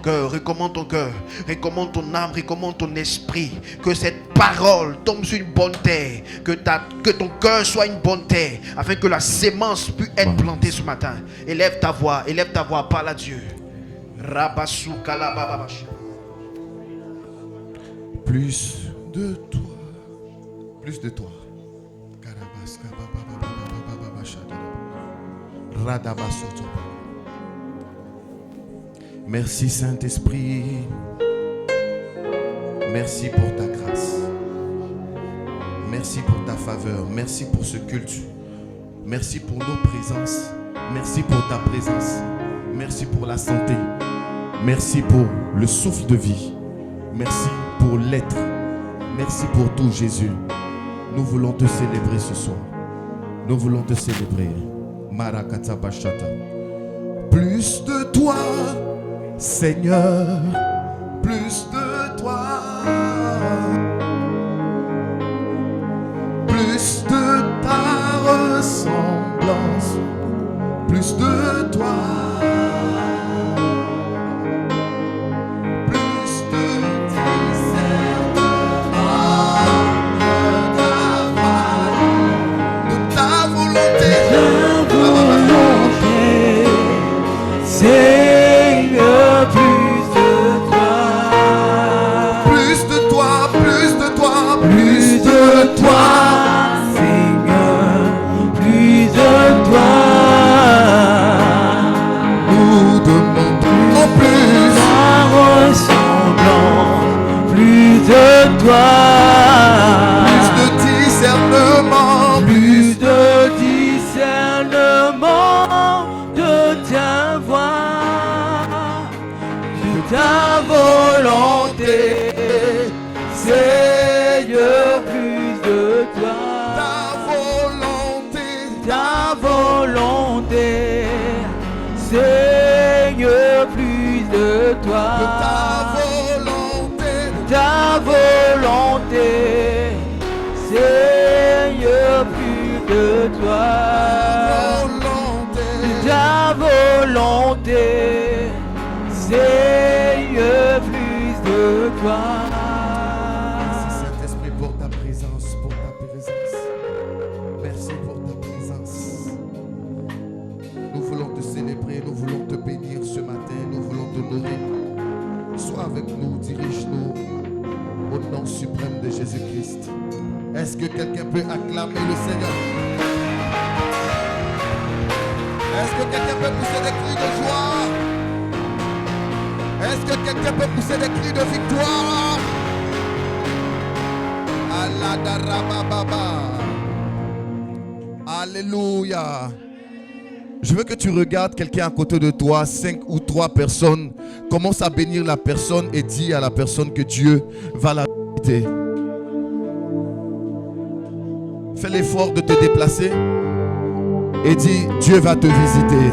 cœur, recommande ton cœur, recommande ton âme, recommande ton esprit. Que cette parole tombe sur une bonne terre, que ton cœur soit une bonne terre, afin que la sémence puisse être plantée ce matin. Élève ta voix, parle à Dieu. Plus de toi, plus de toi. Merci Saint-Esprit, merci pour ta grâce, merci pour ta faveur, merci pour ce culte, merci pour nos présences, merci pour ta présence, merci pour la santé, merci pour le souffle de vie, merci pour l'être, merci pour tout Jésus. Nous voulons te célébrer ce soir, nous voulons te célébrer. Marakata Bashata. Plus de toi, Seigneur, plus de toi, plus de ta ressemblance, plus de toi, plus de discernement de ta volonté. Seigneur, plus de toi, plus de toi, plus de toi, plus de toi, Seigneur, plus de toi. nous demandons plus, Ta ressemblance, plus de toi, plus de discernement, plus de discernement de ta voix, de ta volonté, Seigneur, plus de toi, ta volonté, ta volonté, Seigneur, plus de toi, ta volonté, Seigneur, plus de toi, ta volonté, Seigneur, plus de toi. Merci Saint-Esprit pour ta présence, pour ta présence. Merci pour ta présence. Nous voulons te célébrer, nous voulons te bénir ce matin, nous voulons te nourrir. Sois avec nous, dirige-nous au nom suprême de Jésus-Christ. Est-ce que quelqu'un peut acclamer le Seigneur? Est-ce que quelqu'un peut pousser des cris de joie? Est-ce que quelqu'un peut pousser des cris de victoire? Alléluia. Je veux que tu regardes quelqu'un à côté de toi, 5 ou 3 personnes. Commence à bénir la personne et dis à la personne que Dieu va la visiter. Fais l'effort de te déplacer et dis Dieu va te visiter.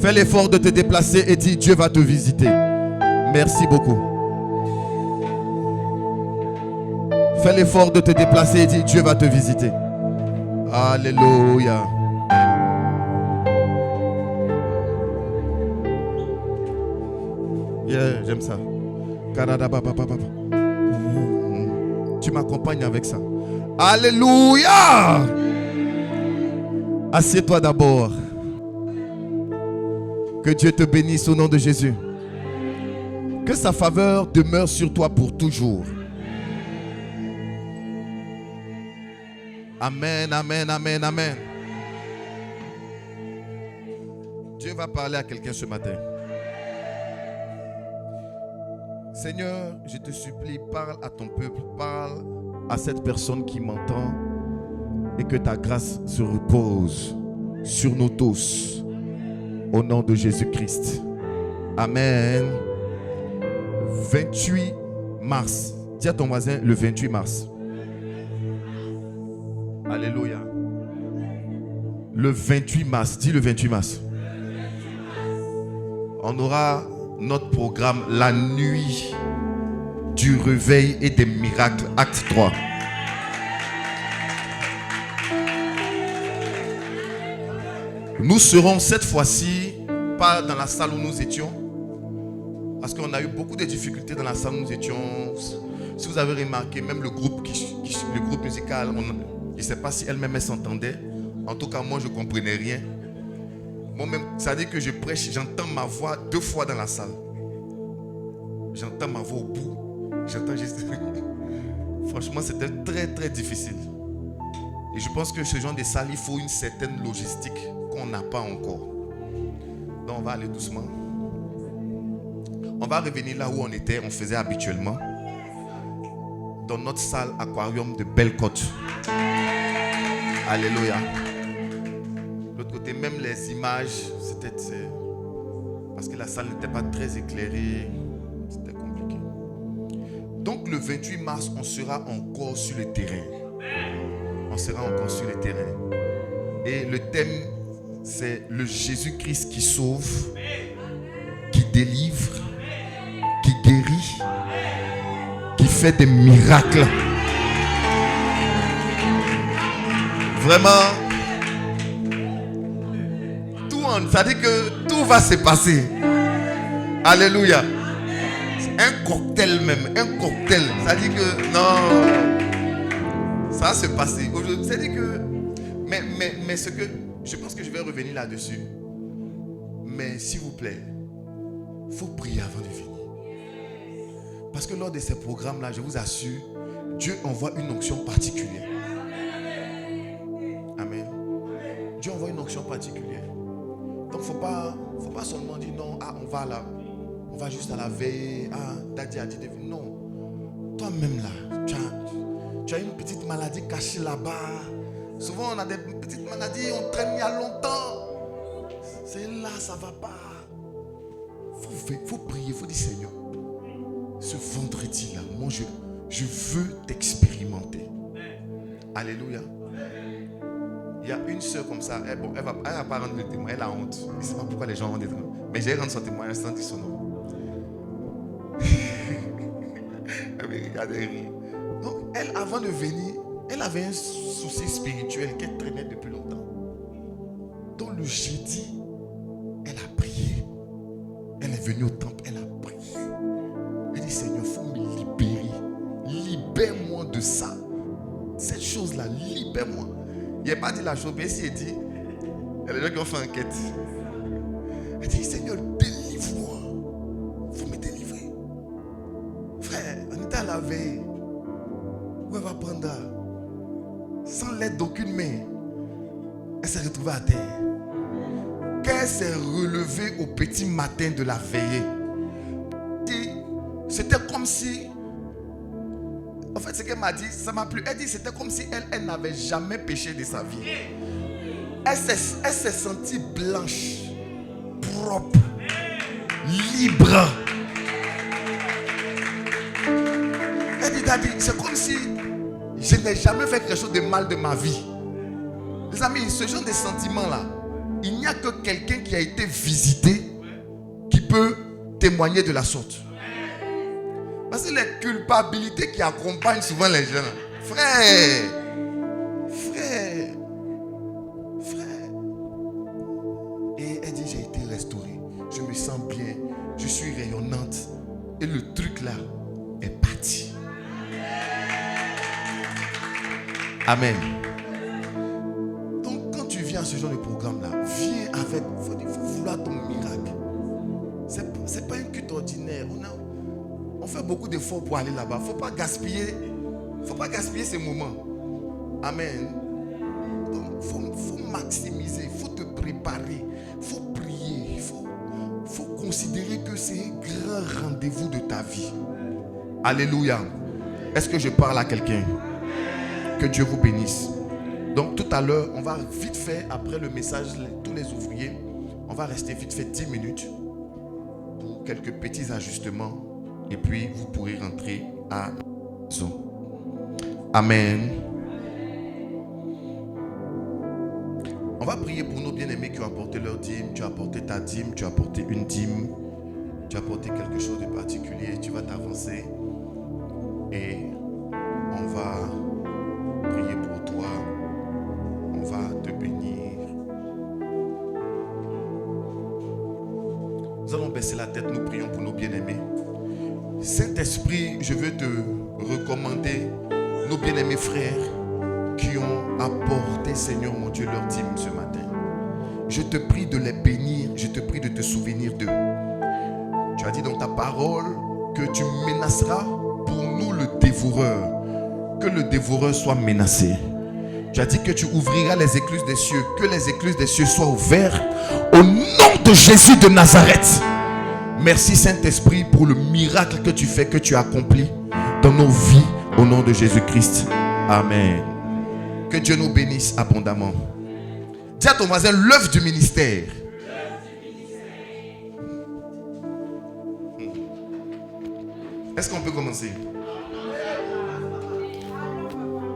Fais l'effort de te déplacer et dis Dieu va te visiter. Merci beaucoup. Fais l'effort de te déplacer et dis Dieu va te visiter. Alléluia. Yeah, j'aime ça. Tu m'accompagnes avec ça. Alléluia. Assieds-toi d'abord. Que Dieu te bénisse au nom de Jésus. Que sa faveur demeure sur toi pour toujours. Amen, amen, amen, amen. Dieu va parler à quelqu'un ce matin. Seigneur, je te supplie, parle à ton peuple, parle à cette personne qui m'entend et que ta grâce se repose sur nous tous. Au nom de Jésus-Christ. Amen. 28 mars. Dis à ton voisin le 28 mars. Alléluia. Le 28 mars. Dis le 28 mars. On aura notre programme La nuit du réveil et des miracles. Acte 3. Nous serons cette fois-ci pas dans la salle où nous étions. Parce qu'on a eu beaucoup de difficultés dans la salle où nous étions. Si vous avez remarqué, même le groupe musical, je ne sais pas si elle-même s'entendait. En tout cas, moi, je ne comprenais rien. Moi-même, ça veut dire que je prêche, j'entends ma voix 2 fois dans la salle. J'entends ma voix au bout. J'entends juste... Franchement, c'était très, très difficile. Et je pense que ce genre de salle, il faut une certaine logistique qu'on n'a pas encore. Donc, on va aller doucement. On va revenir là où on était, on faisait habituellement. Dans notre salle aquarium de Belle-Côte. Alléluia. L'autre côté, même les images, c'était... Parce que la salle n'était pas très éclairée. C'était compliqué. Donc le 28 mars, on sera encore sur le terrain. On sera encore sur le terrain. Et le thème, c'est le Jésus-Christ qui sauve, qui délivre, qui guérit, qui fait des miracles. Vraiment, ça dit que tout va se passer. Alléluia. Un cocktail même, un cocktail. Ça dit que non, ça va se passer. Ça dit que, mais ce que, je pense que je vais revenir là-dessus. Mais s'il vous plaît, il faut prier avant de venir. Parce que lors de ces programmes-là, je vous assure, Dieu envoie une onction particulière. Amen. Dieu envoie une onction particulière. Donc faut pas seulement dire non, on va juste à la veille, Daddy a dit de venir. Non. Toi-même là, tu as une petite maladie cachée là-bas. Souvent on a des petites maladies, on traîne il y a longtemps. C'est là, ça va pas. Faut prier, faut dire Seigneur, ce vendredi là, moi je veux t'expérimenter. Alléluia. Il y a une soeur comme ça, elle va pas rendre le témoin, elle a honte. Je ne sais pas pourquoi les gens rendent des témoins. Mais j'ai rendu son témoin, sans dire son nom. Regardez, rire. Donc, elle, avant de venir, elle avait un souci spirituel qu'elle traînait depuis longtemps. Donc, le jeudi, elle a prié. Elle est venue au temple, elle a prié. Elle dit, Seigneur, il faut me libérer. Libère-moi de ça. Cette chose-là, libère-moi. Il n'a pas dit la chose, mais si il dit, il y a des gens qui ont fait enquête. Elle dit, Seigneur, délivre-moi. Il faut me délivrer. Frère, on était à la veille. Où elle va prendre sans l'aide d'aucune main. Elle s'est retrouvée à terre. Quand elle s'est relevée au petit matin de la veillée, c'était comme si... En fait, ce qu'elle m'a dit, ça m'a plu. Elle dit, c'était comme si elle n'avait jamais péché de sa vie. Elle s'est sentie blanche, propre, libre. Elle dit, Daddy, c'est comme si je n'ai jamais fait quelque chose de mal de ma vie. Les amis, ce genre de sentiment-là, il n'y a que quelqu'un qui a été visité qui peut témoigner de la sorte. Parce que les culpabilités qui accompagnent souvent les gens. Frère. Et elle dit, j'ai été restaurée. Je me sens bien. Je suis rayonnante. Et le truc là est parti. Amen. Donc quand tu viens à ce genre de programme là, viens avec, il faut vouloir ton miracle. C'est pas une culte ordinaire. On fait beaucoup d'efforts pour aller là-bas. Faut pas gaspiller ces moments. Amen. Donc, faut maximiser, faut te préparer, faut prier, faut considérer que c'est un grand rendez-vous de ta vie. Alléluia. Est-ce que je parle à quelqu'un? Que Dieu vous bénisse. Donc tout à l'heure, on va vite fait, après le message, tous les ouvriers, on va rester vite fait 10 minutes pour quelques petits ajustements. Et puis, vous pourrez rentrer à la maison. Amen. On va prier pour nos bien-aimés qui ont apporté leur dîme. Tu as apporté ta dîme, tu as apporté une dîme. Tu as apporté quelque chose de particulier. Tu vas t'avancer. Et on va prier pour toi. On va te bénir. Nous allons baisser la tête, nous prions pour nos bien-aimés. Saint-Esprit, je veux te recommander nos bien-aimés frères qui ont apporté, Seigneur mon Dieu, leur dîme ce matin. Je te prie de les bénir, je te prie de te souvenir d'eux. Tu as dit dans ta parole que tu menaceras pour nous le dévoreur, que le dévoreur soit menacé. Tu as dit que tu ouvriras les écluses des cieux, que les écluses des cieux soient ouvertes au nom de Jésus de Nazareth. Merci Saint-Esprit pour le miracle que tu fais, que tu accomplis dans nos vies au nom de Jésus-Christ. Amen. Que Dieu nous bénisse abondamment. Dis à ton voisin, l'œuvre du ministère. Est-ce qu'on peut commencer?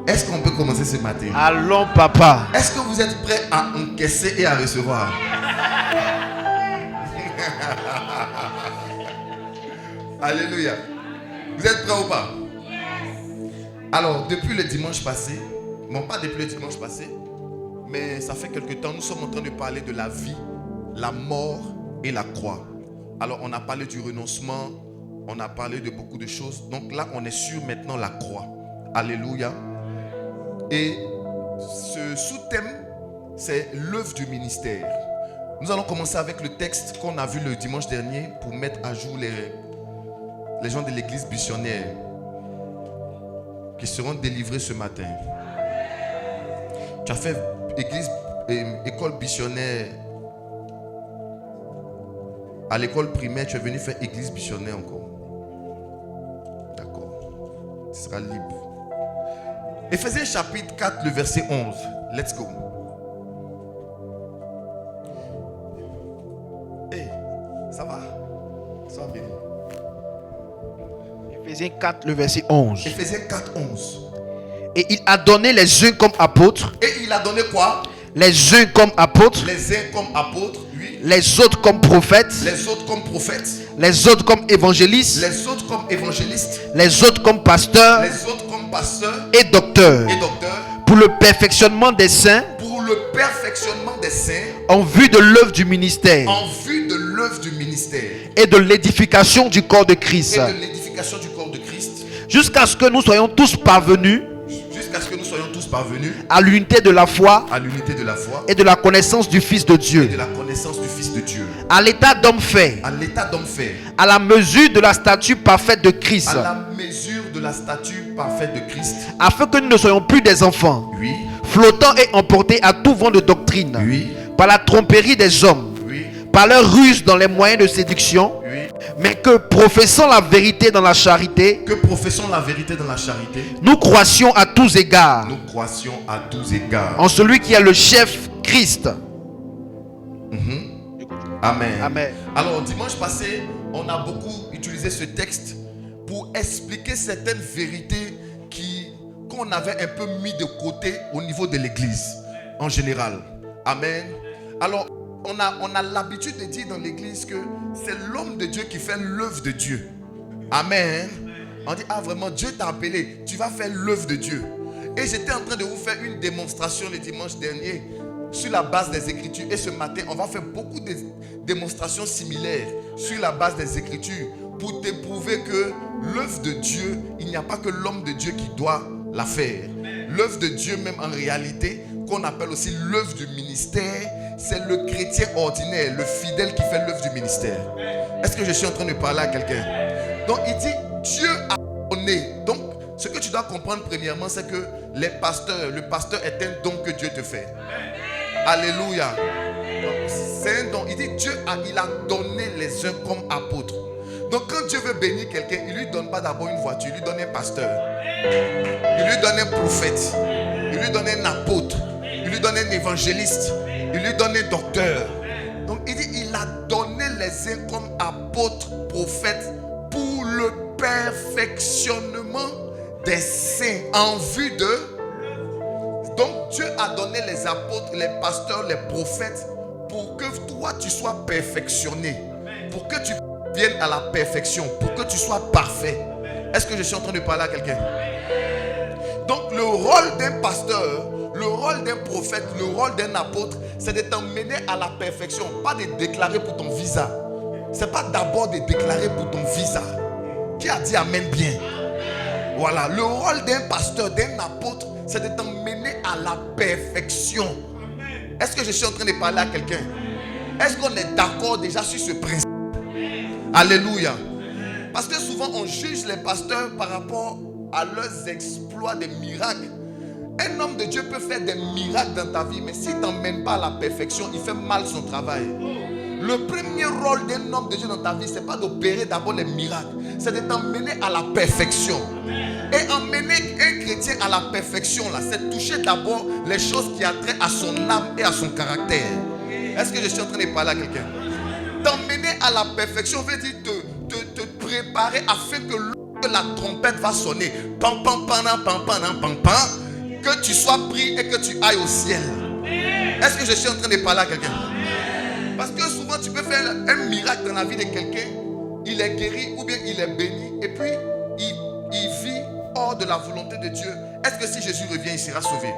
Est-ce qu'on peut commencer ce matin? Allons, papa. Est-ce que vous êtes prêts à encaisser et à recevoir? Alléluia. Vous êtes prêts ou pas? Alors, depuis le dimanche passé, non pas depuis le dimanche passé, mais ça fait quelque temps, nous sommes en train de parler de la vie, la mort et la croix. Alors, on a parlé du renoncement, on a parlé de beaucoup de choses. Donc là, on est sur maintenant la croix. Alléluia. Et ce sous-thème, c'est l'œuvre du ministère. Nous allons commencer avec le texte qu'on a vu le dimanche dernier pour mettre à jour les gens de l'église missionnaire qui seront délivrés ce matin. Tu as fait école missionnaire. À l'école primaire, tu es venu faire église missionnaire encore. D'accord. Tu seras libre. Éphésiens chapitre 4, le verset 11. Let's go. Hey, ça va? Sois béni. Éphésiens 4, le verset 11. Éphésiens 4, 11. Et il a donné les uns comme apôtres. Et il a donné quoi? Les uns comme apôtres. Les uns comme apôtres, oui. Les autres comme prophètes. Les autres comme prophètes. Les autres comme évangélistes. Les autres comme évangélistes. Les autres comme pasteurs. Les autres comme pasteurs Et docteurs. et docteurs. Pour le perfectionnement des saints. Pour le perfectionnement des saints. En vue de l'œuvre du ministère. En vue de l'œuvre du ministère. Et de l'édification du corps de Christ. Et de l'édification du corps de Christ. Jusqu'à ce que nous soyons tous parvenus. Jusqu'à ce que nous soyons tous parvenus À l'unité de la foi. à l'unité de la foi Et de la connaissance du Fils de et Dieu. de la connaissance du Fils de Dieu. À l'état d'homme fait. À l'état d'homme fait. À la mesure de la stature parfaite de Christ. À la mesure de la stature parfaite de Christ. Afin que nous ne soyons plus des enfants. Oui. Flottant et emportés à tout vent de doctrine. Oui. Par la tromperie des hommes. Oui. Par leur ruse dans les moyens de séduction. Oui. Mais que professant la vérité dans la charité. Que professons la vérité dans la charité. Nous croissions à tous égards. Nous croissions à tous égards. En celui qui est le chef Christ. Amen. Amen. Alors, dimanche passé, on a beaucoup utilisé ce texte pour expliquer certaines vérités qu'on avait un peu mis de côté au niveau de l'église en général. Amen. Alors, on a l'habitude de dire dans l'église que c'est l'homme de Dieu qui fait l'œuvre de Dieu. Amen. On dit, ah vraiment, Dieu t'a appelé, tu vas faire l'œuvre de Dieu. Et j'étais en train de vous faire une démonstration le dimanche dernier sur la base des Écritures. Et ce matin, on va faire beaucoup de démonstrations similaires sur la base des Écritures pour te prouver que l'œuvre de Dieu, il n'y a pas que l'homme de Dieu qui doit la faire. L'œuvre de Dieu même en réalité, qu'on appelle aussi l'œuvre du ministère, c'est le chrétien ordinaire, le fidèle qui fait l'œuvre du ministère. Est-ce que je suis en train de parler à quelqu'un? Donc il dit, Dieu a donné. Donc ce que tu dois comprendre premièrement, c'est que le pasteur est un don que Dieu te fait. Alléluia. C'est un don. Il dit, il a donné les uns comme apôtres. Donc quand Dieu veut bénir quelqu'un, il ne lui donne pas d'abord une voiture, il lui donne un pasteur. Il lui donne un prophète. Il lui donne un apôtre. Il lui donne un évangéliste. Il lui donne un docteur. Donc il dit, il a donné les uns comme apôtres, prophètes, pour le perfectionnement des saints en vue de... Donc Dieu a donné les apôtres, les pasteurs, les prophètes pour que toi tu sois perfectionné, pour que tu viennes à la perfection, pour que tu sois parfait. Est-ce que je suis en train de parler à quelqu'un? Donc le rôle d'un pasteur, le rôle d'un prophète, le rôle d'un apôtre, c'est de t'emmener à la perfection, pas de déclarer pour ton visa. c'est pas d'abord de déclarer pour ton visa. Qui a dit amen bien? Voilà, le rôle d'un pasteur, d'un apôtre, c'est de t'emmener à la perfection. Est-ce que je suis en train de parler à quelqu'un? Est-ce qu'on est d'accord déjà sur ce principe? Alléluia. Parce que souvent on juge les pasteurs par rapport à leurs exploits, des miracles. Un homme de Dieu peut faire des miracles dans ta vie, mais s'il ne t'emmène pas à la perfection, il fait mal son travail. Le premier rôle d'un homme de Dieu dans ta vie, ce n'est pas d'opérer d'abord les miracles, c'est de t'emmener à la perfection. Et emmener un chrétien à la perfection, là, c'est toucher d'abord les choses qui ont trait à son âme et à son caractère. Est-ce que je suis en train de parler à quelqu'un? T'emmener à la perfection veut dire te préparer afin que lorsque la trompette va sonner, pam, pam, pam, pam, pam, pam, pam, que tu sois pris et que tu ailles au ciel. Est-ce que je suis en train de parler à quelqu'un? Parce que souvent tu peux faire un miracle dans la vie de quelqu'un, il est guéri ou bien il est béni et puis il vit hors de la volonté de Dieu. Est-ce que si Jésus revient, il sera sauvé?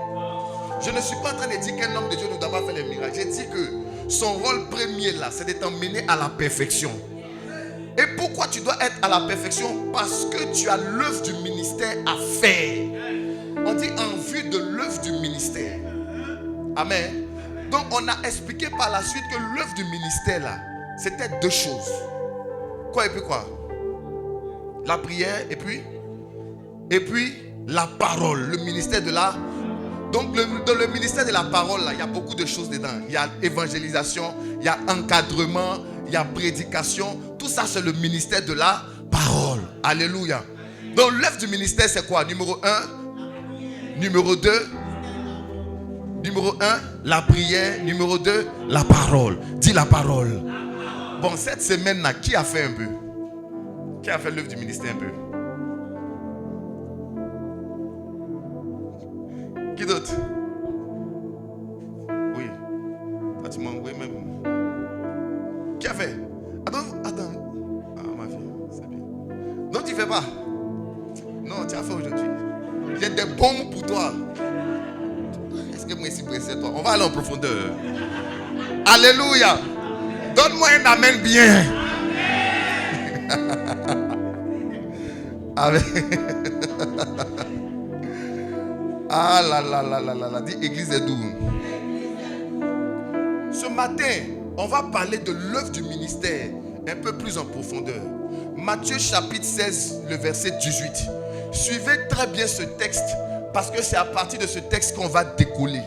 Je ne suis pas en train de dire qu'un homme de Dieu ne doit pas faire les miracles. J'ai dit que son rôle premier là, c'est de t'emmener à la perfection. Et pourquoi tu dois être à la perfection? Parce que tu as l'œuvre du ministère à faire. On dit en vue de l'œuvre du ministère. Amen. Donc on a expliqué par la suite que l'œuvre du ministère là, c'était deux choses. Quoi et puis quoi? La prière et puis la parole. Le ministère de la... Donc dans le ministère de la parole là, il y a beaucoup de choses dedans. Il y a évangélisation, il y a encadrement, il y a prédication. Tout ça c'est le ministère de la parole. Alléluia. Donc l'œuvre du ministère c'est quoi? Numéro 1, numéro 2, numéro 1, la prière. Numéro 2, la parole. Dis la parole. Bon, cette semaine là, qui a fait un peu? Qui a fait l'œuvre du ministère un peu? Qui d'autre? Oui. Ah, tu m'as envoyé même. Qui a fait? Attends. Ah, ma fille, c'est bien. Non, tu ne fais pas. Non, tu as fait aujourd'hui. J'ai des bombes pour toi. Est-ce que moi ici pressé toi? On va aller en profondeur. Alléluia. Donne-moi un amen bien. Amen. Ah là là là là là là. Dis église est doux. Ce matin, on va parler de l'œuvre du ministère un peu plus en profondeur. Matthieu chapitre 16, le verset 18. Suivez très bien ce texte parce que c'est à partir de ce texte qu'on va décoller.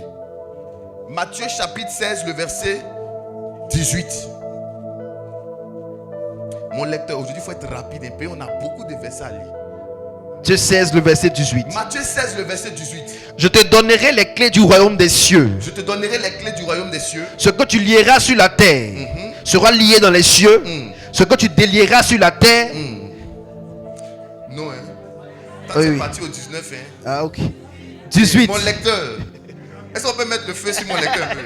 Matthieu chapitre 16, le verset 18. Mon lecteur, aujourd'hui, il faut être rapide un peu. On a beaucoup de versets à lire. Matthieu 16, le verset 18. Matthieu 16, le verset 18. Je te donnerai les clés du royaume des cieux. Je te donnerai les clés du royaume des cieux. Ce que tu lieras sur la terre sera lié dans les cieux. Ce que tu délieras sur la terre. Non, hein. Oui, C'est oui. parti au 19, hein. Ah, ok. 18. Mon lecteur. Est-ce qu'on peut mettre le feu sur mon lecteur un peu?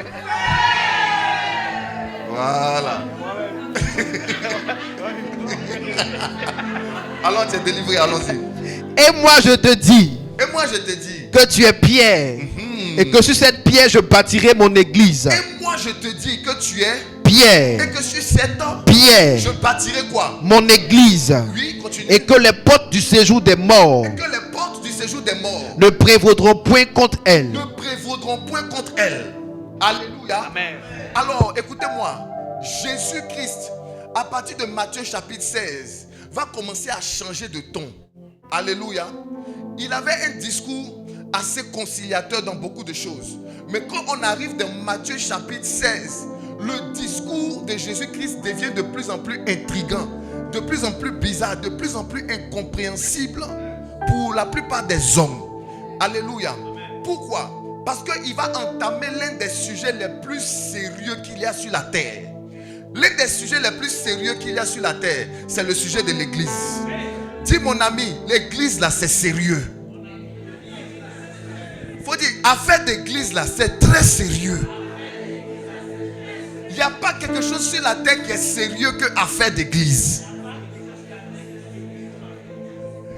Voilà. Allons, tu es délivré, allons-y. Et moi je te dis Et moi je te dis. que tu es Pierre. Et que sur cette pierre je bâtirai mon église. Et moi je te dis que tu es. Pierre. Et que sur cette Pierre. je bâtirai quoi? Mon église. Oui, continue. Et que les portes du séjour des morts Et que les portes du séjour des morts ne prévaudront point contre elle. ne prévaudront point contre elle. Alléluia. Amen. Alors, écoutez-moi. Jésus-Christ, à partir de Matthieu chapitre 16, va commencer à changer de ton. Alléluia. Il avait un discours assez conciliateur dans beaucoup de choses. Mais quand on arrive dans Matthieu chapitre 16, le discours de Jésus-Christ devient de plus en plus intriguant, de plus en plus bizarre, de plus en plus incompréhensible pour la plupart des hommes. Alléluia. Pourquoi? Parce qu'il va entamer l'un des sujets les plus sérieux qu'il y a sur la terre. L'un des sujets les plus sérieux qu'il y a sur la terre, c'est le sujet de l'église. Dis mon ami, l'église là c'est sérieux. Faut dire, affaire d'église là c'est très sérieux. Il n'y a pas quelque chose sur la terre qui est sérieux que affaire d'église.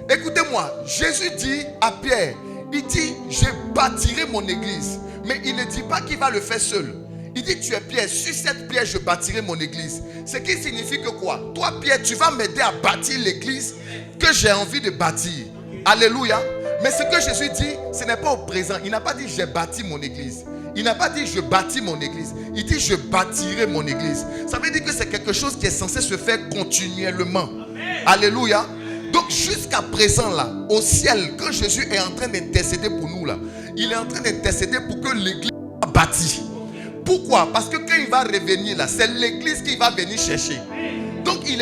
Écoutez-moi, Jésus dit à Pierre, il dit, je bâtirai mon église. Mais il ne dit pas qu'il va le faire seul. Il dit tu es Pierre, sur cette pierre je bâtirai mon église. Ce qui signifie que quoi? Toi Pierre, tu vas m'aider à bâtir l'église que j'ai envie de bâtir. Alléluia. Mais ce que Jésus dit, ce n'est pas au présent. Il n'a pas dit j'ai bâti mon église. Il n'a pas dit je bâtis mon église. Il dit je bâtirai mon église. Ça veut dire que c'est quelque chose qui est censé se faire continuellement. Alléluia. Donc jusqu'à présent là, au ciel, quand Jésus est en train d'intercéder pour nous là, il est en train d'intercéder pour que l'église soit bâtie. Pourquoi? Parce que quand il va revenir là, c'est l'église qui va venir chercher. Donc il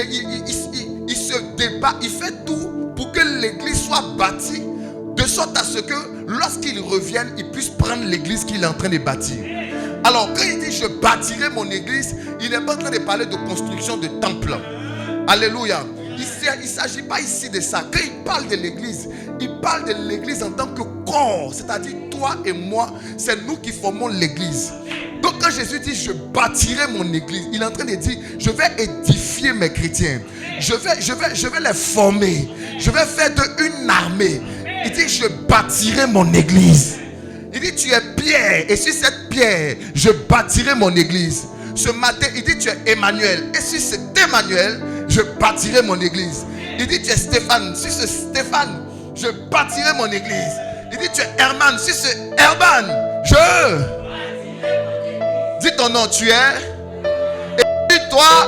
se débat, il fait tout pour que l'église soit bâtie, de sorte à ce que lorsqu'il revienne, il puisse prendre l'église qu'il est en train de bâtir. Alors quand il dit je bâtirai mon église, il n'est pas en train de parler de construction de temple. Alléluia. Il ne s'agit pas ici de ça. Quand il parle de l'église, il parle de l'église en tant que corps. C'est-à-dire toi et moi, c'est nous qui formons l'église. Donc quand Jésus dit je bâtirai mon église, il est en train de dire je vais édifier mes chrétiens. Je vais les former. Je vais faire d'eux une armée. Il dit je bâtirai mon église. Il dit tu es Pierre et sur cette pierre je bâtirai mon église. Ce matin il dit tu es Emmanuel et sur cet Emmanuel je bâtirai mon église. Il dit tu es Stéphane, sur ce Stéphane je bâtirai mon église. Il dit tu es Herman, sur ce Herman je... Dis ton nom, tu es. Et dis toi.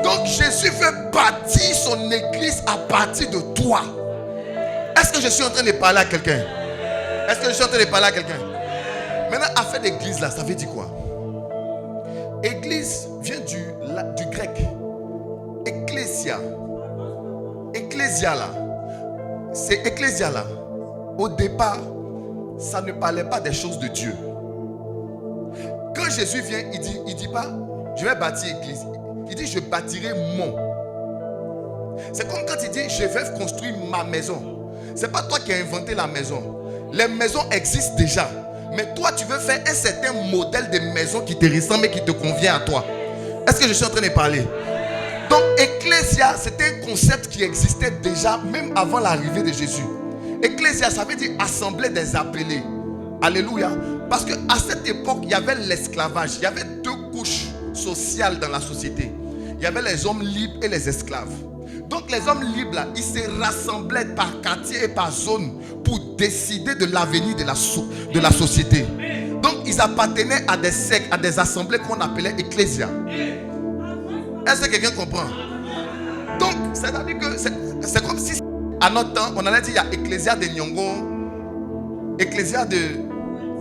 Donc Jésus veut bâtir son église à partir de toi. Est-ce que je suis en train de parler à quelqu'un? Est-ce que je suis en train de parler à quelqu'un? Maintenant, affaire d'église là, ça veut dire quoi? Église vient du grec. Ecclésia. Ecclésia là. C'est ecclésia là. Au départ, ça ne parlait pas des choses de Dieu. Quand Jésus vient, il dit pas je vais bâtir l'église. Il dit je bâtirai mon. C'est comme quand il dit je vais construire ma maison. C'est pas toi qui as inventé la maison. Les maisons existent déjà. Mais toi tu veux faire un certain modèle de maison qui te ressemble et qui te convient à toi. Est-ce que je suis en train de parler? Donc ecclésia, c'était un concept qui existait déjà même avant l'arrivée de Jésus. Ecclésia, ça veut dire assemblée des appelés. Alléluia. Parce qu'à cette époque, il y avait l'esclavage. Il y avait deux couches sociales dans la société. Il y avait les hommes libres et les esclaves. Donc les hommes libres, là, ils se rassemblaient par quartier et par zone pour décider de l'avenir de la société. Donc ils appartenaient à des sectes, à des assemblées qu'on appelait ecclésia. Est-ce que quelqu'un comprend? Donc, c'est-à-dire que c'est comme si à notre temps, on allait dire il y a ecclésia de Nyongo, ecclésia de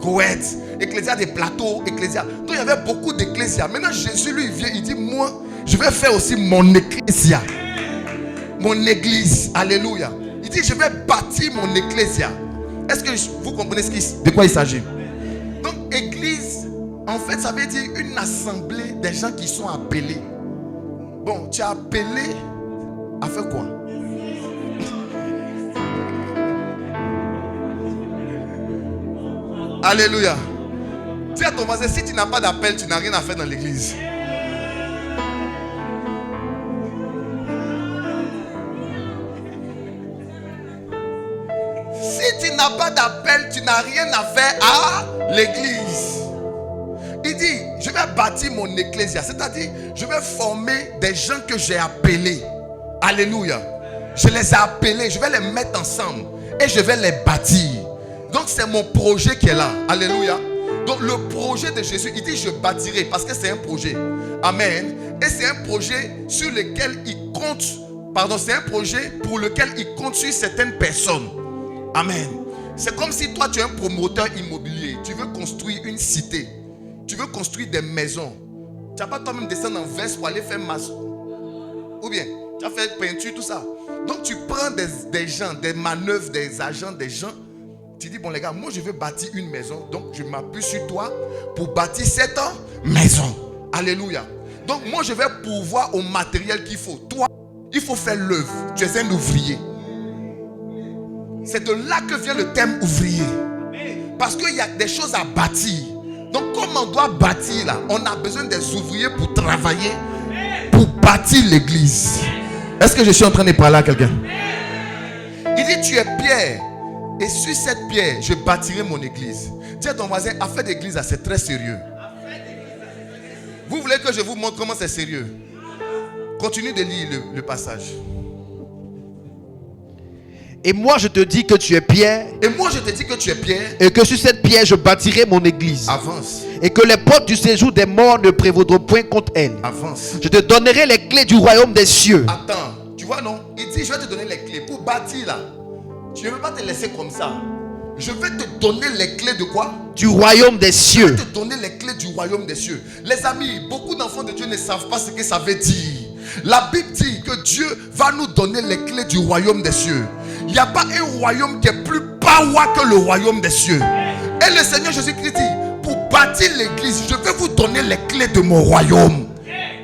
Koweït, ecclésia des plateaux, ecclésia. Donc il y avait beaucoup d'ecclésia. Maintenant Jésus lui il vient, il dit moi je vais faire aussi mon ecclésia, mon église. Alléluia. Il dit je vais bâtir mon ecclésia. Est-ce que vous comprenez de quoi il s'agit? Donc église, en fait ça veut dire une assemblée des gens qui sont appelés. Bon, tu es appelé à faire quoi? Alléluia. Dis à ton voisin, si tu n'as pas d'appel, tu n'as rien à faire dans l'église. Si tu n'as pas d'appel, tu n'as rien à faire à l'église. Il dit, je vais bâtir mon ecclésia. C'est-à-dire, je vais former des gens que j'ai appelés. Alléluia. Je les ai appelés, je vais les mettre ensemble et je vais les bâtir. Donc c'est mon projet qui est là. Alléluia. Donc le projet de Jésus, il dit je bâtirai parce que c'est un projet. Amen. Et c'est un projet sur lequel il compte. Pardon, c'est un projet pour lequel il compte sur certaines personnes. Amen. C'est comme si toi tu es un promoteur immobilier. Tu veux construire une cité. Tu veux construire des maisons. Tu n'as pas toi-même descendre en veste pour aller faire maçon. Ou bien tu as fait peinture, tout ça. Donc tu prends des gens, des manœuvres, des agents, des gens. Tu dis, bon les gars, moi je veux bâtir une maison. Donc je m'appuie sur toi pour bâtir cette maison. Alléluia. Donc moi je vais pourvoir au matériel qu'il faut. Toi, il faut faire l'œuvre. Tu es un ouvrier. C'est de là que vient le terme ouvrier. Parce qu'il y a des choses à bâtir. Donc comme on doit bâtir là, on a besoin des ouvriers pour travailler, pour bâtir l'église. Est-ce que je suis en train de parler à quelqu'un? Il dit, tu es Pierre. Et sur cette pierre, je bâtirai mon église. Dis à ton voisin, affaire d'église, c'est très sérieux. Vous voulez que je vous montre comment c'est sérieux? Continue de lire le passage. Et moi je te dis que tu es Pierre. Et moi je te dis que tu es Pierre. Et que sur cette pierre je bâtirai mon église. Avance. Et que les portes du séjour des morts ne prévaudront point contre elle. Avance. Je te donnerai les clés du royaume des cieux. Attends, tu vois non? Il dit je vais te donner les clés pour bâtir là. Tu ne veux pas te laisser comme ça. Je vais te donner les clés de quoi? Du royaume des Je cieux. vais te donner les clés du royaume des cieux. Les amis, beaucoup d'enfants de Dieu ne savent pas ce que ça veut dire. La Bible dit que Dieu va nous donner les clés du royaume des cieux. Il n'y a pas un royaume qui est plus power que le royaume des cieux. Et le Seigneur Jésus-Christ dit, pour bâtir l'église, je vais vous donner les clés de mon royaume.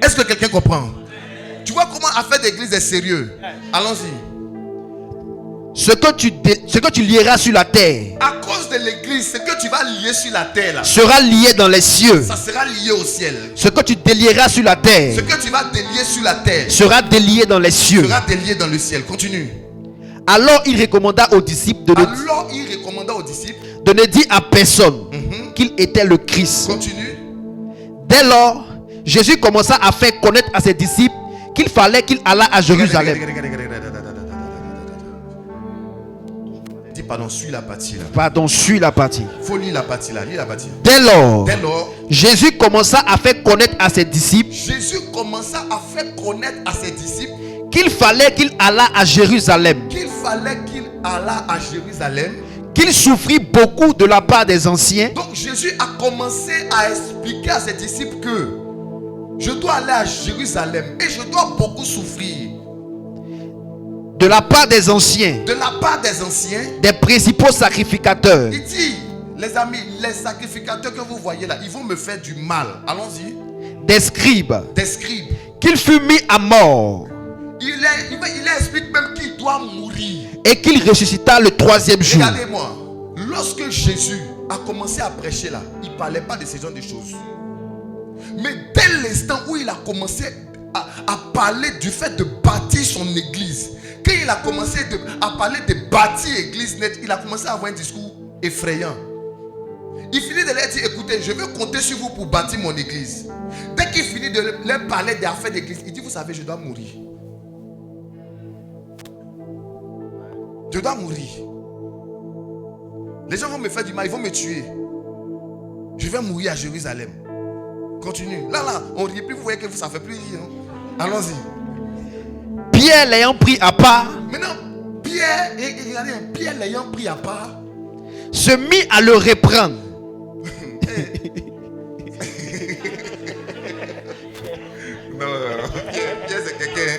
Est-ce que quelqu'un comprend? Tu vois comment affaire d'église est sérieux? Allons-y. Ce que tu lieras sur la terre À cause de l'église, ce que tu vas lier sur la terre là, sera lié dans les cieux. ça sera lié au ciel. Ce que tu délieras sur la Ce terre que tu vas délier sur la terre sera délié dans les cieux. sera délié dans le ciel. Continue. Alors il recommanda aux disciples Alors il recommanda aux disciples. de ne dire à personne qu'il était le Christ. Continue. Dès lors, Jésus commença à faire connaître à ses disciples qu'il fallait qu'il allât à Jérusalem. Dis pardon, suis la partie là. Pardon, suis la partie. Faut lire la partie là, lis la partie. Dès lors, Dès lors, Jésus commença à faire connaître à ses disciples Jésus commença à faire connaître à ses disciples qu'il fallait qu'il allât à Jérusalem, qu'il fallait qu'il allât à Jérusalem. qu'il souffrit beaucoup de la part des anciens, Donc Jésus a commencé à expliquer à ses disciples que je dois aller à Jérusalem et je dois beaucoup souffrir. de la part des anciens, De la part des anciens, des principaux sacrificateurs, il dit, les amis, les sacrificateurs que vous voyez là, ils vont me faire du mal. Allons-y. des scribes, Des scribes. qu'il fut mis à mort Il explique même qu'il doit mourir. et qu'il ressuscita le troisième jour. Regardez-moi. Lorsque Jésus a commencé à prêcher là, il ne parlait pas de ce genre de choses. Mais dès l'instant où il a commencé à parler du fait de bâtir son église, quand il a commencé à parler de bâtir l'église nette, il a commencé à avoir un discours effrayant. Il finit de leur dire, écoutez, je veux compter sur vous pour bâtir mon église. Dès qu'il finit de leur parler des affaires d'église, il dit, vous savez, je dois mourir. Je dois mourir. Les gens vont me faire du mal, ils vont me tuer. Je vais mourir à Jérusalem. Continue. Là, on ne rit plus, vous voyez que ça ne fait plus rire. Hein? Allons-y. Pierre l'ayant pris à part, Maintenant, Pierre, regardez, Pierre l'ayant pris à part, se mit à le reprendre. Non, Pierre c'est quelqu'un.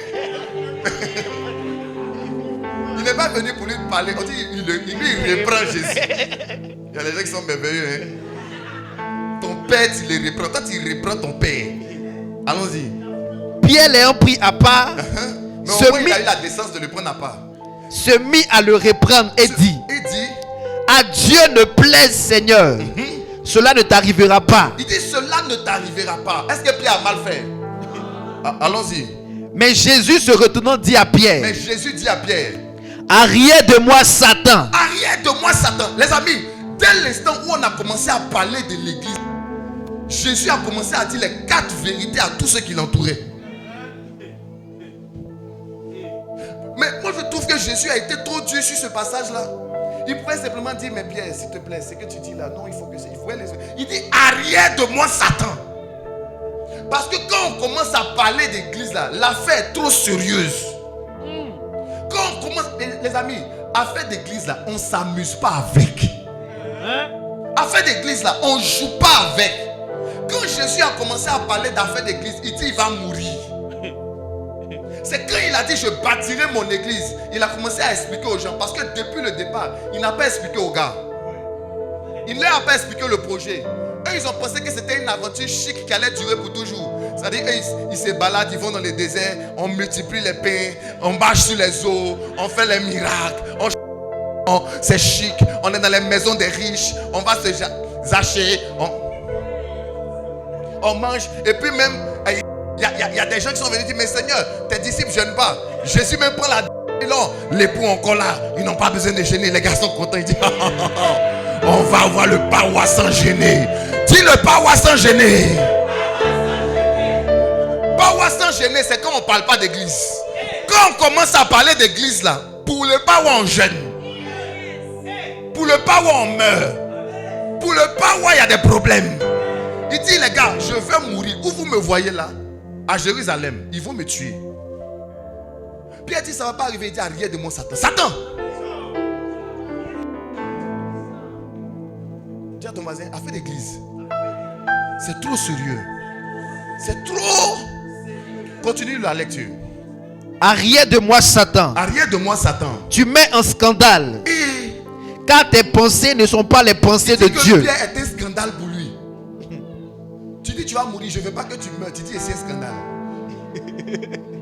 Il n'est pas venu pour lui parler. On dit, il reprend Jésus. Il y a des gens qui sont merveilleux. Hein? Ton père, tu les reprends. Toi, tu reprends ton père. Allons-y. Pierre l'ayant pris à part, Mais au moins, il a eu la décence de le prendre à part. se mit à le reprendre et dit, Il dit, à Dieu ne plaise Seigneur, cela ne t'arrivera pas. il dit, cela ne t'arrivera pas. Est-ce que Pierre a mal fait? Allons-y. Mais Jésus se retournant dit à Pierre, Mais Jésus dit à Pierre, arrière de moi Satan, arrière de moi Satan. Les amis, dès l'instant où on a commencé à parler de l'église, Jésus a commencé à dire les 4 vérités à tous ceux qui l'entouraient. Mais moi je trouve que Jésus a été trop dur sur ce passage-là. Il pouvait simplement dire, mais Pierre, s'il te plaît, ce que tu dis là, non, il faut que il faut les... Il dit, arrière de moi Satan. Parce que quand on commence à parler d'église là, l'affaire est trop sérieuse. Quand on commence, les amis, affaire d'église là, on ne s'amuse pas avec. Affaire d'église là, on ne joue pas avec. Quand Jésus a commencé à parler d'affaires d'église, il dit il va mourir. C'est quand il a dit je bâtirai mon église, il a commencé à expliquer aux gens. Parce que depuis le départ, il n'a pas expliqué aux gars. Il ne leur a pas expliqué le projet. Eux, ils ont pensé que c'était une aventure chic qui allait durer pour toujours. C'est-à-dire, ils se baladent, ils vont dans les déserts, on multiplie les pains, on marche sur les eaux, on fait les miracles, c'est chic, on est dans les maisons des riches, on va se zacher, on mange, et puis même, il y a des gens qui sont venus dire, mais Seigneur, tes disciples ne jeûnent pas. Jésus même prend la l'époux encore là, ils n'ont pas besoin de jeûner, les gars sont contents, ils disent, On va avoir le power sans gêner. Dis le power sans gêner. Power sans gêner, c'est quand on ne parle pas d'église. Quand on commence à parler d'église là, pour le power on jeûne. Pour le power on meurt. Pour le power il y a des problèmes. Il dit les gars, je vais mourir. Où vous me voyez là? À Jérusalem, ils vont me tuer. Pierre dit ça ne va pas arriver. Il dit arrière de moi Satan. Satan! Dis à ton voisin, affaire d'église. C'est trop sérieux. C'est trop. Continue la lecture. Arrière de moi, Satan. Arrière de moi, Satan. Tu mets en scandale. Et Car tes pensées ne sont pas les pensées de Dieu. Pierre est un scandale pour lui. Tu dis tu vas mourir, je ne veux pas que tu meurs. Tu dis c'est un scandale.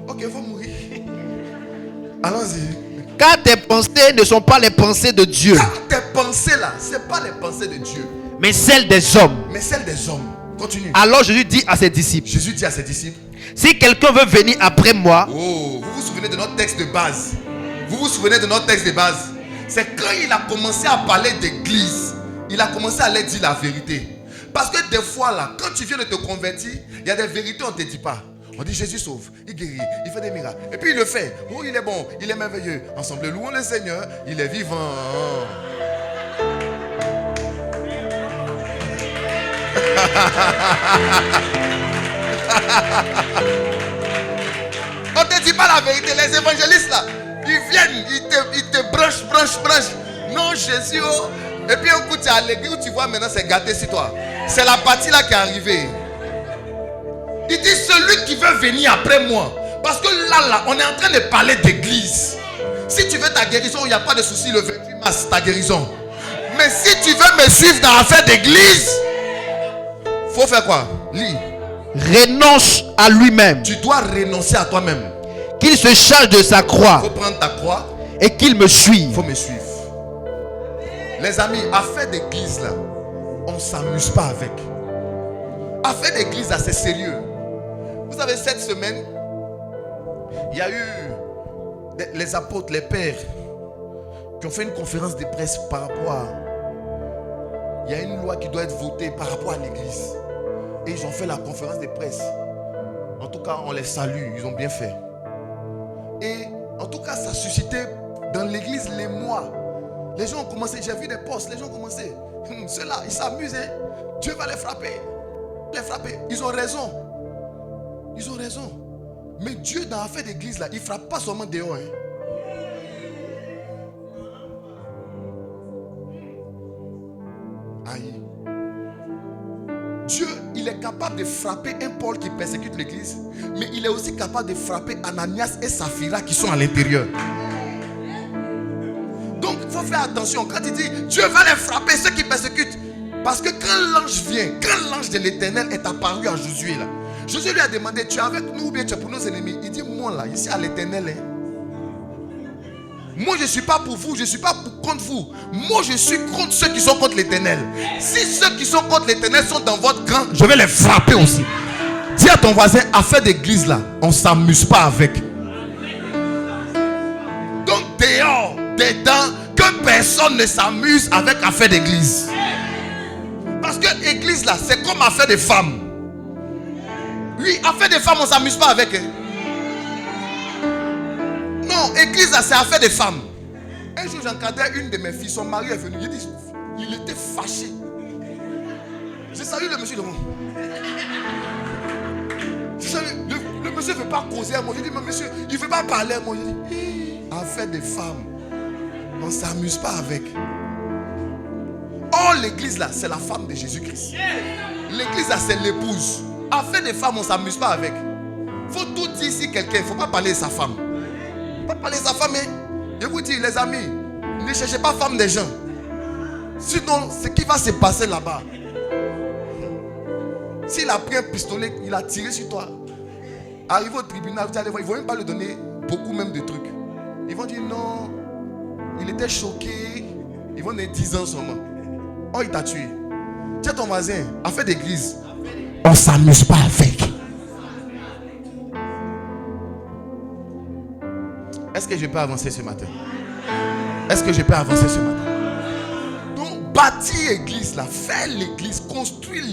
Ok, il va mourir. Allons-y. Car tes pensées ne sont pas les pensées de Dieu. Car tes pensées là, ce n'est pas les pensées de Dieu, mais celles des hommes. mais celles des hommes. Continue. Alors Jésus dit à ses disciples, Jésus dit à ses disciples, si quelqu'un veut venir après moi, oh, vous vous souvenez de notre texte de base? Vous vous souvenez de notre texte de base? C'est quand il a commencé à parler d'église, il a commencé à leur dire la vérité. Parce que des fois là, quand tu viens de te convertir, il y a des vérités on ne te dit pas. On dit Jésus sauve, il guérit, il fait des miracles. Et puis il le fait. Oh, il est bon, il est merveilleux. Ensemble, louons le Seigneur, il est vivant. On ne te dit pas la vérité. Les évangélistes là, ils viennent, ils te branchent. Non, Jésus. Oh. Et puis un coup tu es à l'église où tu vois maintenant c'est gâté sur toi. C'est la partie là qui est arrivée. Il dit celui qui veut venir après moi. Parce que là, on est en train de parler d'église. Si tu veux ta guérison, il n'y a pas de souci le 28 mars, ta guérison. Mais si tu veux me suivre dans l'affaire d'église, faut faire quoi? Lis. renonce à lui-même, Tu dois renoncer à toi-même. qu'il se charge de sa Il croix faut prendre ta croix. et qu'il me Il suive. faut me suivre. Les amis, affaire d'église là, on ne s'amuse pas avec. Affaire d'église là, c'est sérieux. Vous savez, cette semaine, il y a eu les apôtres, les pères, qui ont fait une conférence de presse par rapport à... Il y a une loi qui doit être votée par rapport à l'église. Et ils ont fait la conférence de presse. En tout cas, on les salue, ils ont bien fait. Et en tout cas, ça a suscité dans l'église les mois. Les gens ont commencé, j'ai vu des posts, les gens ont commencé. Ceux-là, ils s'amusent. Hein? Dieu va les frapper. Les frapper. Ils ont raison. Ils ont raison. Mais Dieu, dans l'affaire d'église, là, il ne frappe pas seulement dehors. Hein? Aïe. Dieu, il est capable de frapper un Paul qui persécute l'église, mais il est aussi capable de frapper Ananias et Saphira qui sont à l'intérieur. Donc, il faut faire attention. Quand il dit Dieu va les frapper, ceux qui persécutent. Parce que quand l'ange vient, quand l'ange de l'Éternel est apparu à Josué, là, Josué lui a demandé, tu es avec nous ou bien tu es pour nos ennemis? Il dit, moi là, ici à l'Éternel. Hein. Moi je ne suis pas pour vous, je ne suis pas contre vous. Moi je suis contre ceux qui sont contre l'Éternel. Si ceux qui sont contre l'Éternel sont dans votre camp, je vais les frapper aussi. Dis à ton voisin, affaire d'église là, on ne s'amuse pas avec. Donc dehors, dedans, que personne ne s'amuse avec affaire d'église. Parce que l'église là, c'est comme affaire de femmes. Oui, affaire de femmes, on ne s'amuse pas avec. Hein. Non, église là, c'est affaire de femmes. Un jour, j'encadrais une de mes filles, son mari est venu. Il était fâché. J'ai salué le monsieur devant. Le monsieur ne veut pas causer à moi. J'ai dit, mais monsieur, il ne veut pas parler à moi. J'ai dit, affaire de femmes, on ne s'amuse pas avec. Oh, l'église là, c'est la femme de Jésus-Christ. L'église là, c'est l'épouse. Affaire de femmes, on ne s'amuse pas avec. Il faut tout dire si quelqu'un, il ne faut pas parler de sa femme. Pas parler de sa femme, hein. Je vous dis, les amis, ne cherchez pas femme des gens. Sinon, ce qui va se passer là-bas, s'il a pris un pistolet, il a tiré sur toi. Arrivé au tribunal, vous allez voir, ils ne vont même pas lui donner beaucoup même de trucs. Ils vont dire non, il était choqué. Ils vont donner 10 ans seulement. Oh, il t'a tué. Tiens ton voisin, affaire d'église, on ne s'amuse pas avec. Est-ce que je peux avancer ce matin? Est-ce que je peux avancer ce matin? Donc, bâtir l'église là, faire l'église, construire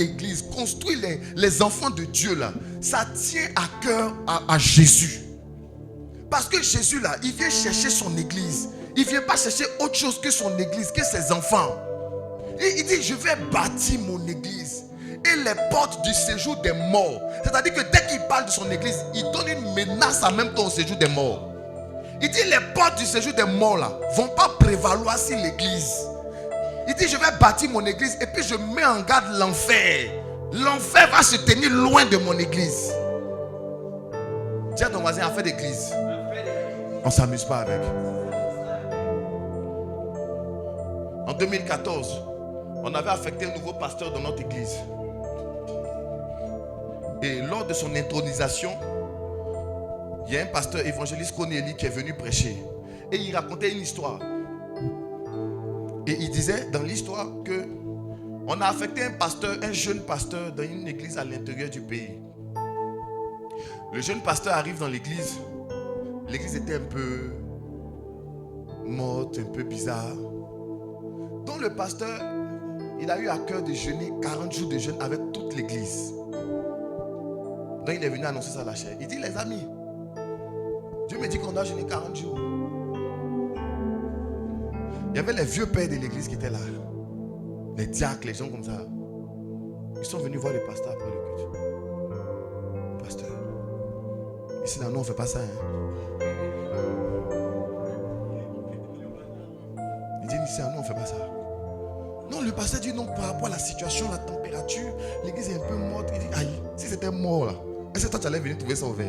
les enfants de Dieu là, ça tient à cœur à Jésus. Parce que Jésus là, il vient chercher son église. Il ne vient pas chercher autre chose que son église, que ses enfants. Et il dit, je vais bâtir mon église. Et les portes du séjour des morts. C'est-à-dire que dès qu'il parle de son église, il donne une menace en même temps au séjour des morts. Il dit, les portes du séjour des morts là, vont pas prévaloir sur l'église. Il dit, je vais bâtir mon église et puis je mets en garde l'enfer. L'enfer va se tenir loin de mon église. Dis à ton voisin, affaire d'église. On ne s'amuse pas avec. En 2014, on avait affecté un nouveau pasteur dans notre église. Et lors de son intronisation, il y a un pasteur évangéliste Cornélie qui est venu prêcher. Et il racontait une histoire. Et il disait dans l'histoire que on a affecté un jeune pasteur dans une église à l'intérieur du pays. Le jeune pasteur arrive dans l'église. L'église était un peu morte, un peu bizarre. Donc le pasteur, il a eu à cœur de jeûner 40 jours de jeûne avec toute l'église. Donc il est venu annoncer ça à la chaire. Il dit, les amis, Dieu me dit qu'on doit jeûner 40 jours. Il y avait les vieux pères de l'église qui étaient là. Les diacres, les gens comme ça. Ils sont venus voir le pasteur après le culte. Pasteur, ici là, nous on ne fait pas ça. Il dit, ici là, nous on ne fait pas ça. Non, le pasteur dit non, par rapport à la situation, la température, l'église est un peu morte. Il dit, aïe, si c'était mort là, est-ce que toi tu allais venir trouver ça ouvert?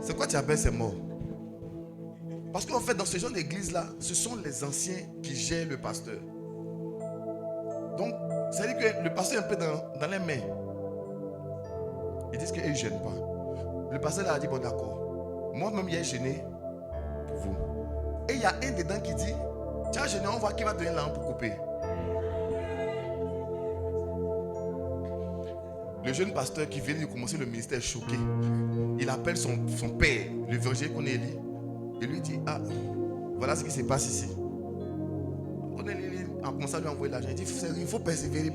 C'est quoi tu appelles ces morts? Parce qu'en fait, dans ce genre d'église là, ce sont les anciens qui gèrent le pasteur. Donc, ça veut dire que le pasteur est un peu dans les mains. Ils disent qu'ils ne gênent pas. Le pasteur a dit, bon d'accord, moi-même il a gêné pour vous. Et il y a un dedans qui dit, tiens gêné, on voit qui va donner l'arme pour couper. Le jeune pasteur qui vient de commencer le ministère choqué, il appelle son père, le verger Cornélie, et lui dit, ah, voilà ce qui se passe ici. Cornélie, en commençant à lui envoyer l'argent, il dit, il faut persévérer,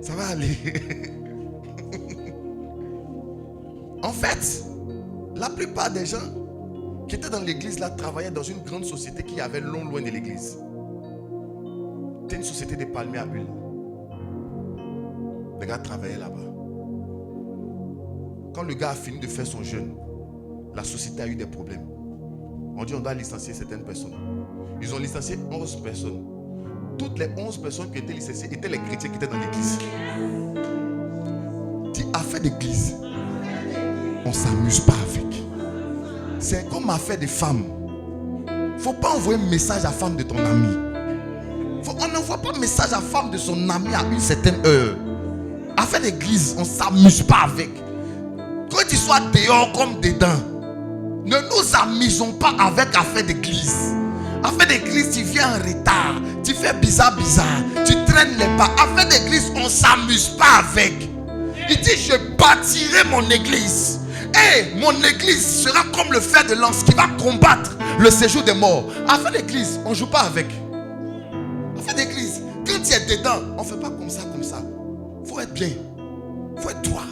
ça va aller. En fait, la plupart des gens qui étaient dans l'église là travaillaient dans une grande société qui avait loin de l'église. C'était une société de palmiers à huile. Les gars travaillaient là-bas. Quand le gars a fini de faire son jeûne, la société a eu des problèmes. On dit on doit licencier certaines personnes. Ils ont licencié 11 personnes. Toutes les 11 personnes qui étaient licenciées étaient les chrétiens qui étaient dans l'église. Dis, affaire d'église, on ne s'amuse pas avec. C'est comme affaire de femme. Il ne faut pas envoyer un message à femme de ton ami. On n'envoie pas un message à femme de son ami à une certaine heure. Affaire d'église, on ne s'amuse pas avec. Que tu sois dehors comme dedans, ne nous amusons pas avec affaire d'église. Affaire d'église, tu viens en retard, tu fais bizarre, tu traînes les pas. Affaire d'église, on ne s'amuse pas avec. Il dit, je bâtirai mon église. Et mon église sera comme le fer de lance qui va combattre le séjour des morts. Affaire d'église, on ne joue pas avec. Affaire d'église, quand tu es dedans, on ne fait pas comme ça, comme ça. Il faut être bien, il faut être droit,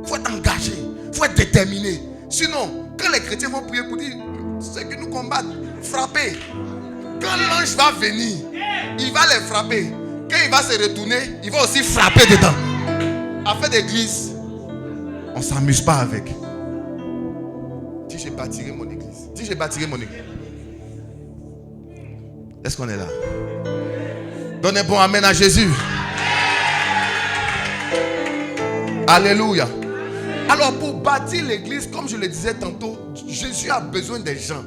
il faut être engagé, il faut être déterminé. Sinon, quand les chrétiens vont prier pour dire ceux qui nous combattent, frapper. Quand l'ange va venir, il va les frapper. Quand il va se retourner, il va aussi frapper dedans. Affaire d'église, on ne s'amuse pas avec. Dis, je bâtirai mon église. Dis, je bâtirai mon église. Est-ce qu'on est là? Donnez bon amen à Jésus. Alléluia. Alors pour bâtir l'église, comme je le disais tantôt, Jésus a besoin des gens.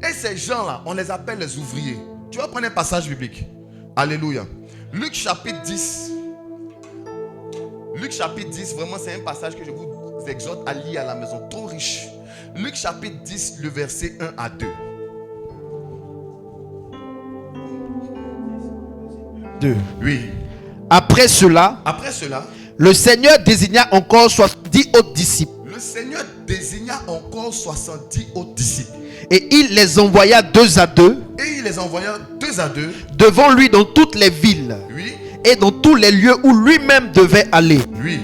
Et ces gens-là, on les appelle les ouvriers. Tu vas prendre un passage biblique. Alléluia. Luc chapitre 10. Luc chapitre 10, vraiment c'est un passage que je vous exhorte à lire à la maison. Trop riche. Luc chapitre 10, le verset 1 à 2. 2. Oui. Après cela, le Seigneur désigna encore 70 autres disciples. Le Seigneur désigna encore 70 autres disciples. Et il les envoya 2 à 2. Et il les envoya 2 à 2. devant lui dans toutes les villes Oui, et dans tous les lieux où lui-même devait aller. oui,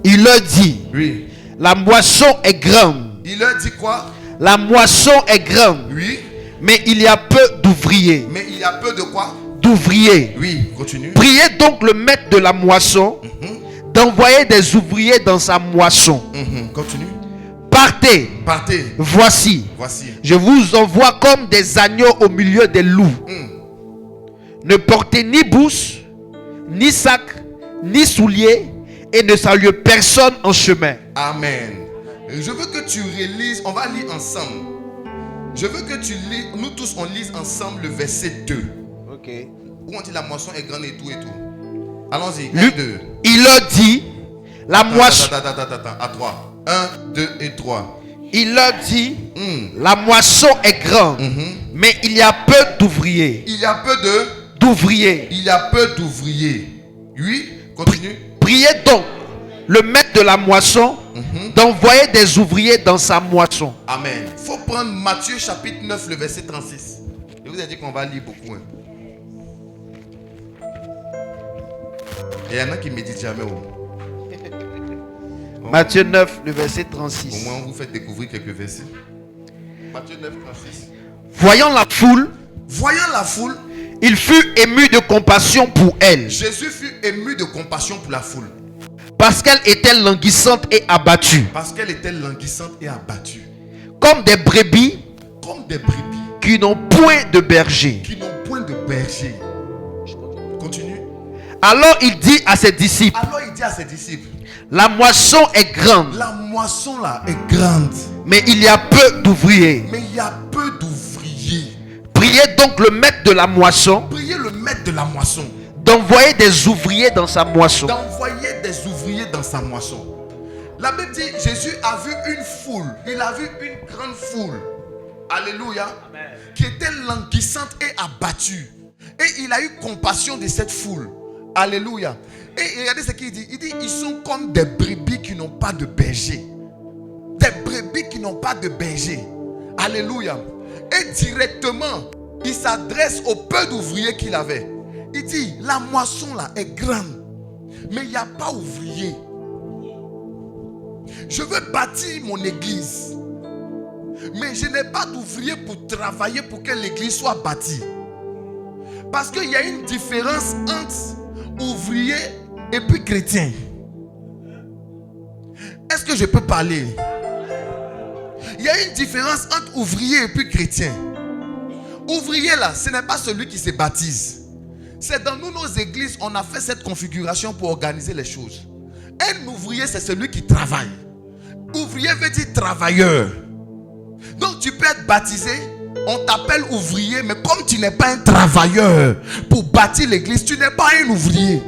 Il leur dit, oui. la moisson est grande, Il leur dit quoi? la moisson est grande, Oui, mais il y a peu d'ouvriers. mais il y a peu de quoi? D'ouvriers. Oui, continue. Priez donc le maître de la moisson d'envoyer des ouvriers dans sa moisson. Continue. Partez, Partez. voici, Voici. je vous envoie comme des agneaux au milieu des loups. Ne portez ni bourse, ni sac, ni souliers, et ne saluez personne en chemin. Amen. Je veux que tu relises, on va lire ensemble. Je veux que tu lis, nous tous on lise ensemble le verset 2. Ok. Où on dit la moisson est grande et tout et tout. Allons-y, 1, Luc, 2. il leur dit, la moisson, Attends, à 3. 1, 2 et 3. il leur dit, la moisson est grande, mais il y a peu d'ouvriers. Il y a peu D'ouvriers. Il y a peu d'ouvriers. Oui, continue. Priez donc le maître de la moisson d'envoyer des ouvriers dans sa moisson. Amen. Il faut prendre Matthieu chapitre 9, le verset 36. Je vous ai dit qu'on va lire beaucoup. Et il y en a qui ne méditent jamais. Matthieu 9, le verset Au 36. moins, on vous fait découvrir quelques versets. Matthieu 9, 36. Voyant la foule, Voyant la foule, il fut ému de compassion pour elle, Jésus fut ému de compassion pour la foule. parce qu'elle était languissante et abattue, Parce qu'elle était languissante et abattue. comme des brebis Comme des brebis qui n'ont point de berger. qui n'ont point de berger. Continue. Alors il dit à ses disciples, Alors il dit à ses disciples, la moisson est grande, la moisson là est grande, mais il y a peu d'ouvriers. mais il y a peu d'ouvriers. Priez donc le maître de la moisson Priez le maître de la moisson d'envoyer des ouvriers dans sa moisson. d'envoyer des ouvriers dans sa moisson. La Bible dit, Jésus a vu une foule, il a vu une grande foule, alléluia, qui était languissante et abattue. Et il a eu compassion de cette foule, alléluia. Et regardez ce qu'il dit, ils sont comme des brebis qui n'ont pas de berger. Des brebis qui n'ont pas de berger, alléluia. Et directement, il s'adresse au peu d'ouvriers qu'il avait. Il dit, la moisson là est grande, mais il n'y a pas ouvrier. Je veux bâtir mon église, mais je n'ai pas d'ouvrier pour travailler pour que l'église soit bâtie. Parce qu'il y a une différence entre ouvrier et puis chrétien. Est-ce que je peux parler? Il y a une différence entre ouvrier et puis chrétien. Ouvrier là, ce n'est pas celui qui se baptise. C'est dans nos églises, on a fait cette configuration pour organiser les choses. Un ouvrier, c'est celui qui travaille. Ouvrier veut dire travailleur. Donc tu peux être baptisé, on t'appelle ouvrier, mais comme tu n'es pas un travailleur pour bâtir l'église, tu n'es pas un ouvrier.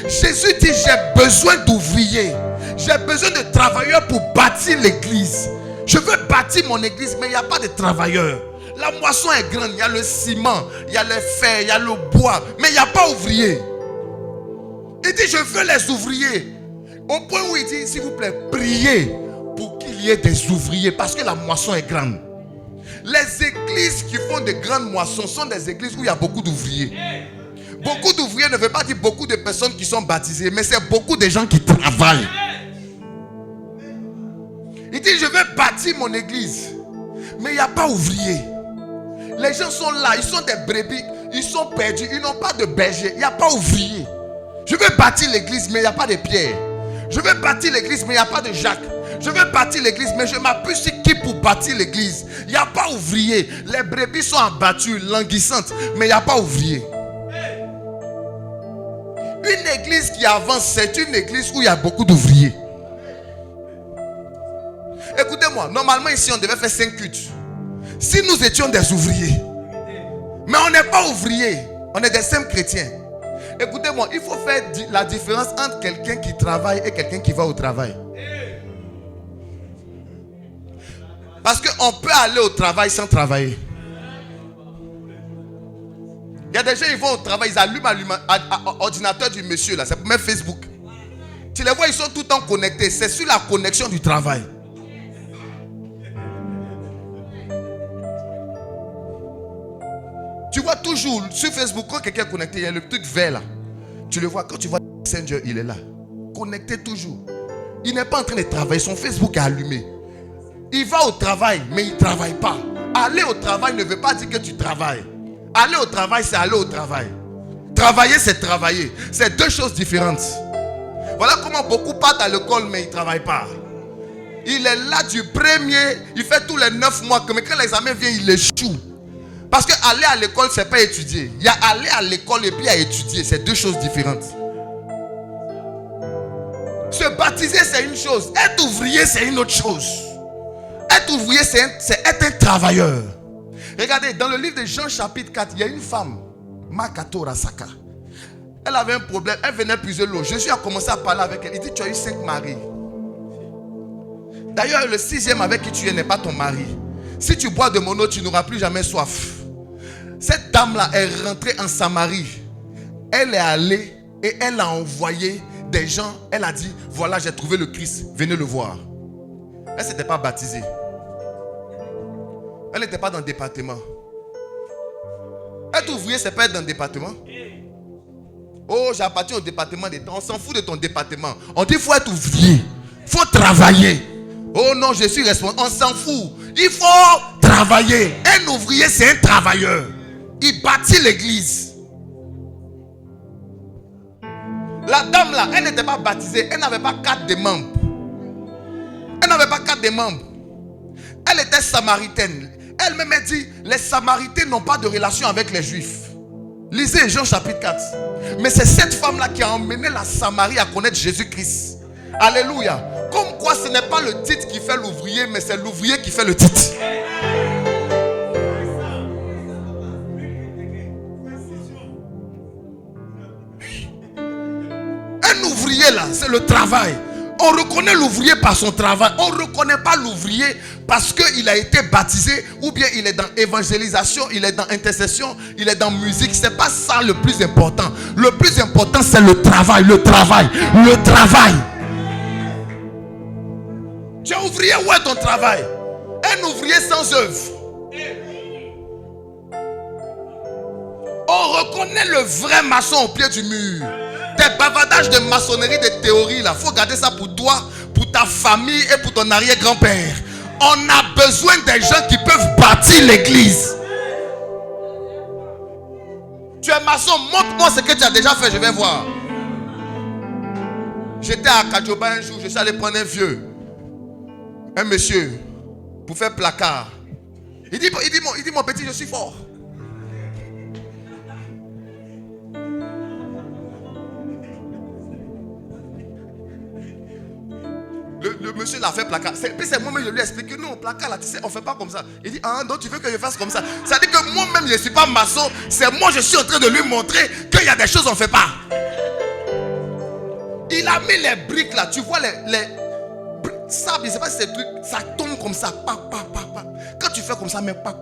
Jésus dit, j'ai besoin d'ouvriers. J'ai besoin de travailleurs pour bâtir l'église. Je veux bâtir mon église, mais il n'y a pas de travailleurs. La moisson est grande, il y a le ciment, il y a les fers, il y a le bois, mais il n'y a pas d'ouvriers. Il dit, je veux les ouvriers. Au point où il dit, s'il vous plaît, priez pour qu'il y ait des ouvriers, parce que la moisson est grande. Les églises qui font de grandes moissons sont des églises où il y a beaucoup d'ouvriers. Beaucoup d'ouvriers ne veut pas dire beaucoup de personnes qui sont baptisées, mais c'est beaucoup de gens qui travaillent. Il dit, je vais bâtir mon église, mais il n'y a pas d'ouvriers. Les gens sont là, ils sont des brebis, ils sont perdus, ils n'ont pas de berger, il n'y a pas d'ouvriers. Je veux bâtir l'église, mais il n'y a pas de Pierre. Je veux bâtir l'église, mais il n'y a pas de Jacques. Je veux bâtir l'église, mais je m'appuie sur qui pour bâtir l'église? Il n'y a pas d'ouvriers. Les brebis sont abattues, languissantes, mais il n'y a pas d'ouvriers. Une église qui avance, c'est une église où il y a beaucoup d'ouvriers. Écoutez-moi, normalement ici on devait faire 5 cultes. Si nous étions des ouvriers, mais on n'est pas ouvriers, on est des simples chrétiens. Écoutez-moi, il faut faire la différence entre quelqu'un qui travaille et quelqu'un qui va au travail. Parce qu'on peut aller au travail sans travailler. Il y a des gens qui vont au travail, ils allument l'ordinateur du monsieur là, c'est pour mettre Facebook. Tu les vois, ils sont tout le temps connectés. C'est sur la connexion du travail. vois toujours sur Facebook, quand quelqu'un est connecté, il y a le truc vert là. Tu le vois, quand tu vois Messenger, il est là. Connecté toujours. Il n'est pas en train de travailler, son Facebook est allumé. Il va au travail, mais il ne travaille pas. Aller au travail ne veut pas dire que tu travailles. Aller au travail, c'est aller au travail. Travailler, c'est travailler. C'est deux choses différentes. Voilà comment beaucoup partent à l'école, mais ils ne travaillent pas. Il est là du premier, il fait tous les 9 mois, mais quand l'examen vient, il échoue. Parce que aller à l'école, c'est pas étudier. Il y a aller à l'école et puis à étudier. C'est deux choses différentes. Se baptiser, c'est une chose. Être ouvrier, c'est une autre chose. Être ouvrier, c'est être un travailleur. Regardez, dans le livre de Jean chapitre 4, il y a une femme, Makato Rasaka. Elle avait un problème, elle venait puiser l'eau. Jésus a commencé à parler avec elle. Il dit, tu as eu 5 maris. D'ailleurs, le 6e avec qui tu es n'est pas ton mari. Si tu bois de mon eau, tu n'auras plus jamais soif. Cette dame-là est rentrée en Samarie. Elle est allée et elle a envoyé des gens. Elle a dit, voilà, j'ai trouvé le Christ, venez le voir. Elle ne s'était pas baptisée. Elle n'était pas dans le département. Être ouvrier, c'est pas être dans le département. Oh, j'appartiens au département des temps. On s'en fout de ton département. On dit, il faut être ouvrier. Il faut travailler. Oh non, je suis responsable. On s'en fout. Il faut travailler. Un ouvrier, c'est un travailleur. Il bâtit l'église. La dame là, elle n'était pas baptisée. Elle n'avait pas carte de membre. Elle n'avait pas carte de membre. Elle était samaritaine. Elle-même a dit, les samaritains n'ont pas de relation avec les juifs. Lisez Jean chapitre 4. Mais c'est cette femme-là qui a emmené la Samarie à connaître Jésus-Christ. Alléluia. Comme quoi ce n'est pas le titre qui fait l'ouvrier, mais c'est l'ouvrier qui fait le titre. Un ouvrier là, c'est le travail. On reconnaît l'ouvrier par son travail. On ne reconnaît pas l'ouvrier parce qu'il a été baptisé ou bien il est dans évangélisation, il est dans intercession, il est dans musique. Ce n'est pas ça le plus important. Le plus important, c'est le travail, le travail, le travail. Tu es ouvrier, où est ton travail? Un ouvrier sans œuvre. On reconnaît le vrai maçon au pied du mur. Des bavardages de maçonnerie, de théorie là, faut garder ça pour toi, pour ta famille et pour ton arrière-grand-père. On a besoin des gens qui peuvent bâtir l'église. Tu es maçon, montre-moi ce que tu as déjà fait, je vais voir. J'étais à Kadjoba un jour, je suis allé prendre un monsieur pour faire placard. Il dit mon petit, je suis fort. Le monsieur l'a fait placard. Puis c'est moi-même, je lui ai expliqué, non, placard là, tu sais, on ne fait pas comme ça. Il dit, ah donc tu veux que je fasse comme ça? Ça dit que moi-même, je ne suis pas maçon. C'est moi, je suis en train de lui montrer qu'il y a des choses qu'on ne fait pas. Il a mis les briques là, tu vois les sable, je ne sais pas si c'est truc, ça tombe comme ça, pa. Quand tu fais comme ça, mais pa,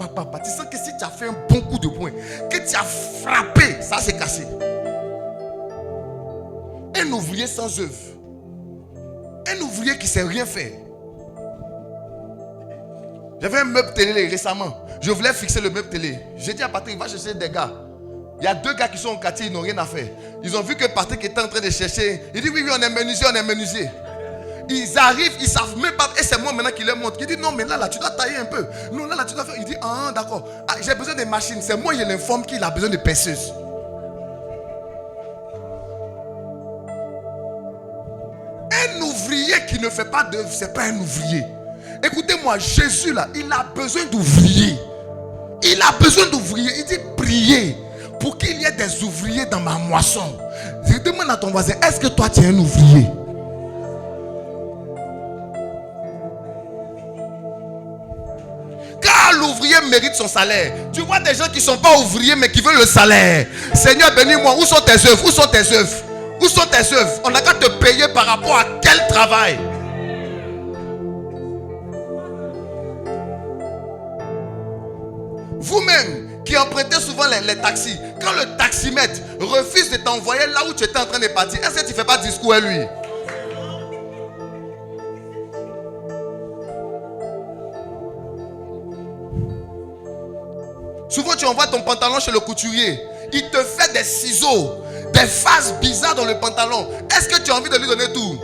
tu sens que si tu as fait un bon coup de poing, que tu as frappé, ça s'est cassé. Un ouvrier sans œuvre. Un ouvrier qui ne sait rien faire. J'avais un meuble télé récemment. Je voulais fixer le meuble télé. J'ai dit à Patrick, va chercher des gars. Il y a 2 gars qui sont au quartier, ils n'ont rien à faire. Ils ont vu que Patrick était en train de chercher. Il dit, oui, on est menuisier. Ils arrivent, ils ne savent même pas. Et c'est moi maintenant qui leur montre. Il dit, non, mais là, tu dois tailler un peu. Non, là, tu dois faire. Il dit, ah, d'accord. Ah, j'ai besoin de machines. C'est moi qui l'informe qu'il a besoin de perceuses. Un ouvrier qui ne fait pas d'œuvre, ce n'est pas un ouvrier. Écoutez-moi, Jésus là, il a besoin d'ouvriers. Il a besoin d'ouvriers. Il dit priez pour qu'il y ait des ouvriers dans ma moisson. Je demande à ton voisin, est-ce que toi tu es un ouvrier? Car l'ouvrier mérite son salaire. Tu vois des gens qui ne sont pas ouvriers mais qui veulent le salaire. Seigneur, bénis-moi. Où sont tes œuvres? Où sont tes œuvres? Où sont tes œuvres? On n'a qu'à te payer par rapport à quel travail? Vous-même qui empruntez souvent les taxis, quand le taximètre refuse de t'envoyer là où tu étais en train de partir, est-ce que tu ne fais pas discours à lui? Souvent, tu envoies ton pantalon chez le couturier. Il te fait des ciseaux, des faces bizarres dans le pantalon. Est-ce que tu as envie de lui donner tout?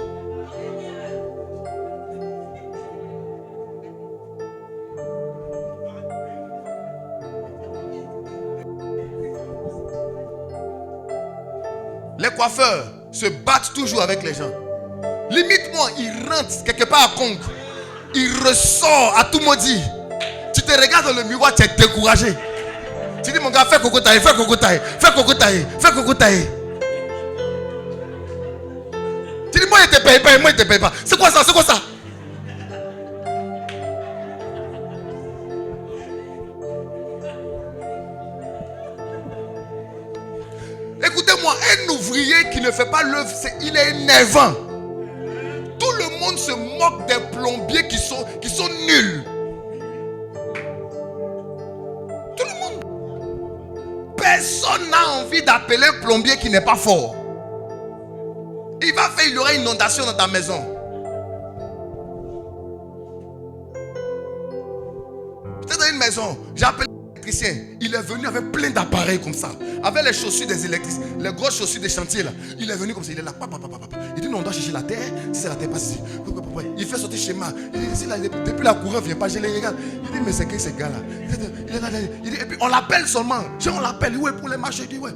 Les coiffeurs se battent toujours avec les gens. Limite-moi, il rentre quelque part à Congo. Il ressort à tout maudit. Tu te regardes dans le miroir, tu es découragé. Tu dis, mon gars, fais cocotaille, fais cocotaille, fais cocotaille, fais cocotaille. Tu dis, moi, il ne te paye pas, moi, il ne te paye pas. C'est quoi ça? C'est quoi ça? Écoutez-moi, un ouvrier qui ne fait pas l'œuvre, il est énervant. Tout le monde se moque des plombiers qui sont nuls. Tout le monde. Personne n'a envie d'appeler un plombier qui n'est pas fort. Il y aura une inondation dans ta maison. Peut-être dans une maison, j'ai appelé l'électricien. Il est venu avec plein d'appareils comme ça. Avec les chaussures des électriciens, les grosses chaussures des chantiers là. Il est venu comme ça, il est là. Il dit non, on doit chercher la terre. Si c'est la terre, pas ici. Il fait sortir schéma. Il dit là, depuis la courant vient pas, je les regarde. Il dit mais c'est qui ces gars là? Il est là, il dit, et puis on l'appelle seulement. On l'appelle, ouais, pour les marchés. Il dit ouais.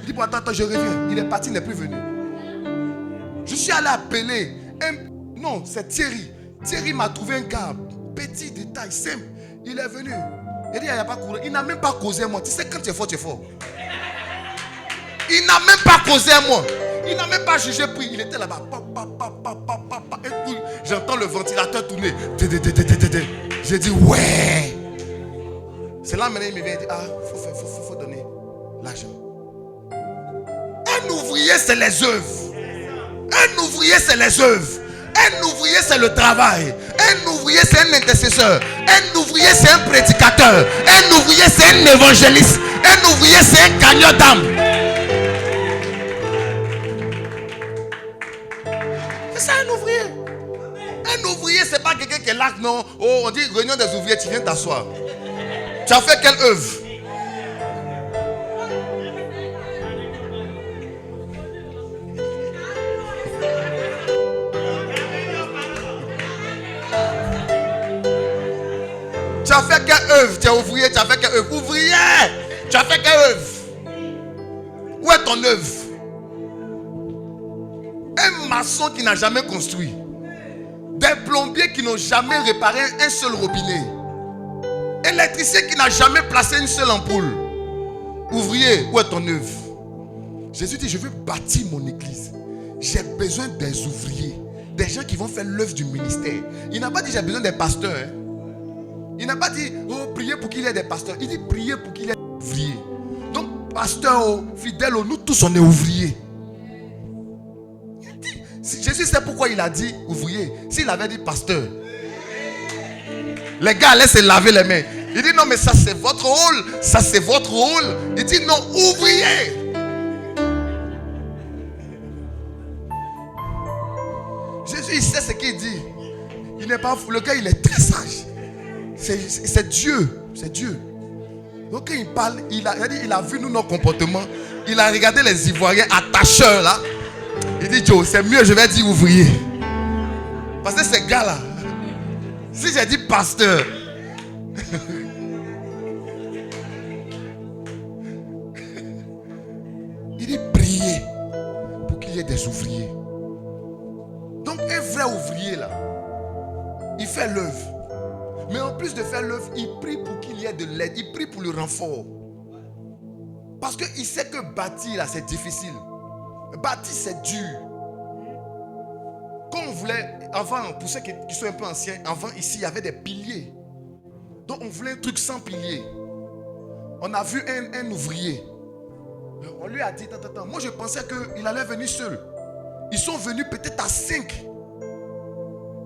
Il dit bon, attends, je reviens. Il est parti, il n'est plus venu. Je suis allé appeler. Non, c'est Thierry. Thierry m'a trouvé un gars. Petit détail, simple. Il est venu. Il dit, il n'y a pas couru. Il n'a même pas causé à moi. Tu sais, quand tu es fort, tu es fort. Il n'a même pas causé à moi. Il n'a même pas jugé prix. Il était là-bas. Et puis, j'entends le ventilateur tourner. J'ai dit, ouais. C'est là maintenant il me vient et dit, faut donner l'argent. Un ouvrier, c'est les œuvres. Un ouvrier, c'est les œuvres. Un ouvrier, c'est le travail. Un ouvrier, c'est un intercesseur. Un ouvrier, c'est un prédicateur. Un ouvrier, c'est un évangéliste. Un ouvrier, c'est un gagnant d'âme. C'est ça un ouvrier. Un ouvrier, c'est pas quelqu'un qui est là, non. Oh, on dit réunion des ouvriers, tu viens t'asseoir. Tu as fait quelle œuvre? Tu as fait quelle œuvre? Tu es ouvrier, tu as fait quelle œuvre? Ouvrier! Tu as fait quelle œuvre? Où est ton œuvre? Un maçon qui n'a jamais construit. Des plombiers qui n'ont jamais réparé un seul robinet. Électricien qui n'a jamais placé une seule ampoule. Ouvrier, où est ton œuvre? Jésus dit, je veux bâtir mon église. J'ai besoin des ouvriers. Des gens qui vont faire l'œuvre du ministère. Il n'a pas dit, j'ai besoin des pasteurs. Hein. Il n'a pas dit, oh, priez pour qu'il y ait des pasteurs. Il dit, priez pour qu'il y ait des ouvriers. Donc, pasteur, fidèle, nous tous, on est ouvriers. Jésus sait pourquoi il a dit ouvrier. S'il avait dit pasteur, les gars allaient se laver les mains. Il dit non, mais ça c'est votre rôle. Ça c'est votre rôle. Il dit non, ouvrier. Jésus, il sait ce qu'il dit. Il n'est pas fou. Le gars, il est très sage. C'est Dieu. C'est Dieu. Donc quand il parle, il a vu nous nos comportements. Il a regardé les Ivoiriens attacheurs là. Il dit Joe, c'est mieux, je vais dire ouvrier. Parce que ces gars là, si j'ai dit pasteur, il dit prier pour qu'il y ait des ouvriers. Donc un vrai ouvrier là, il fait l'œuvre. Mais en plus de faire l'œuvre, il prie pour qu'il y ait de l'aide. Il prie pour le renfort. Parce qu'il sait que bâtir là, c'est difficile. Bâtir, c'est dur. Quand on voulait, avant, pour ceux qui sont un peu anciens, avant ici, il y avait des piliers. Donc on voulait un truc sans piliers. On a vu un ouvrier. On lui a dit, attends, moi je pensais qu'il allait venir seul. Ils sont venus peut-être à 5.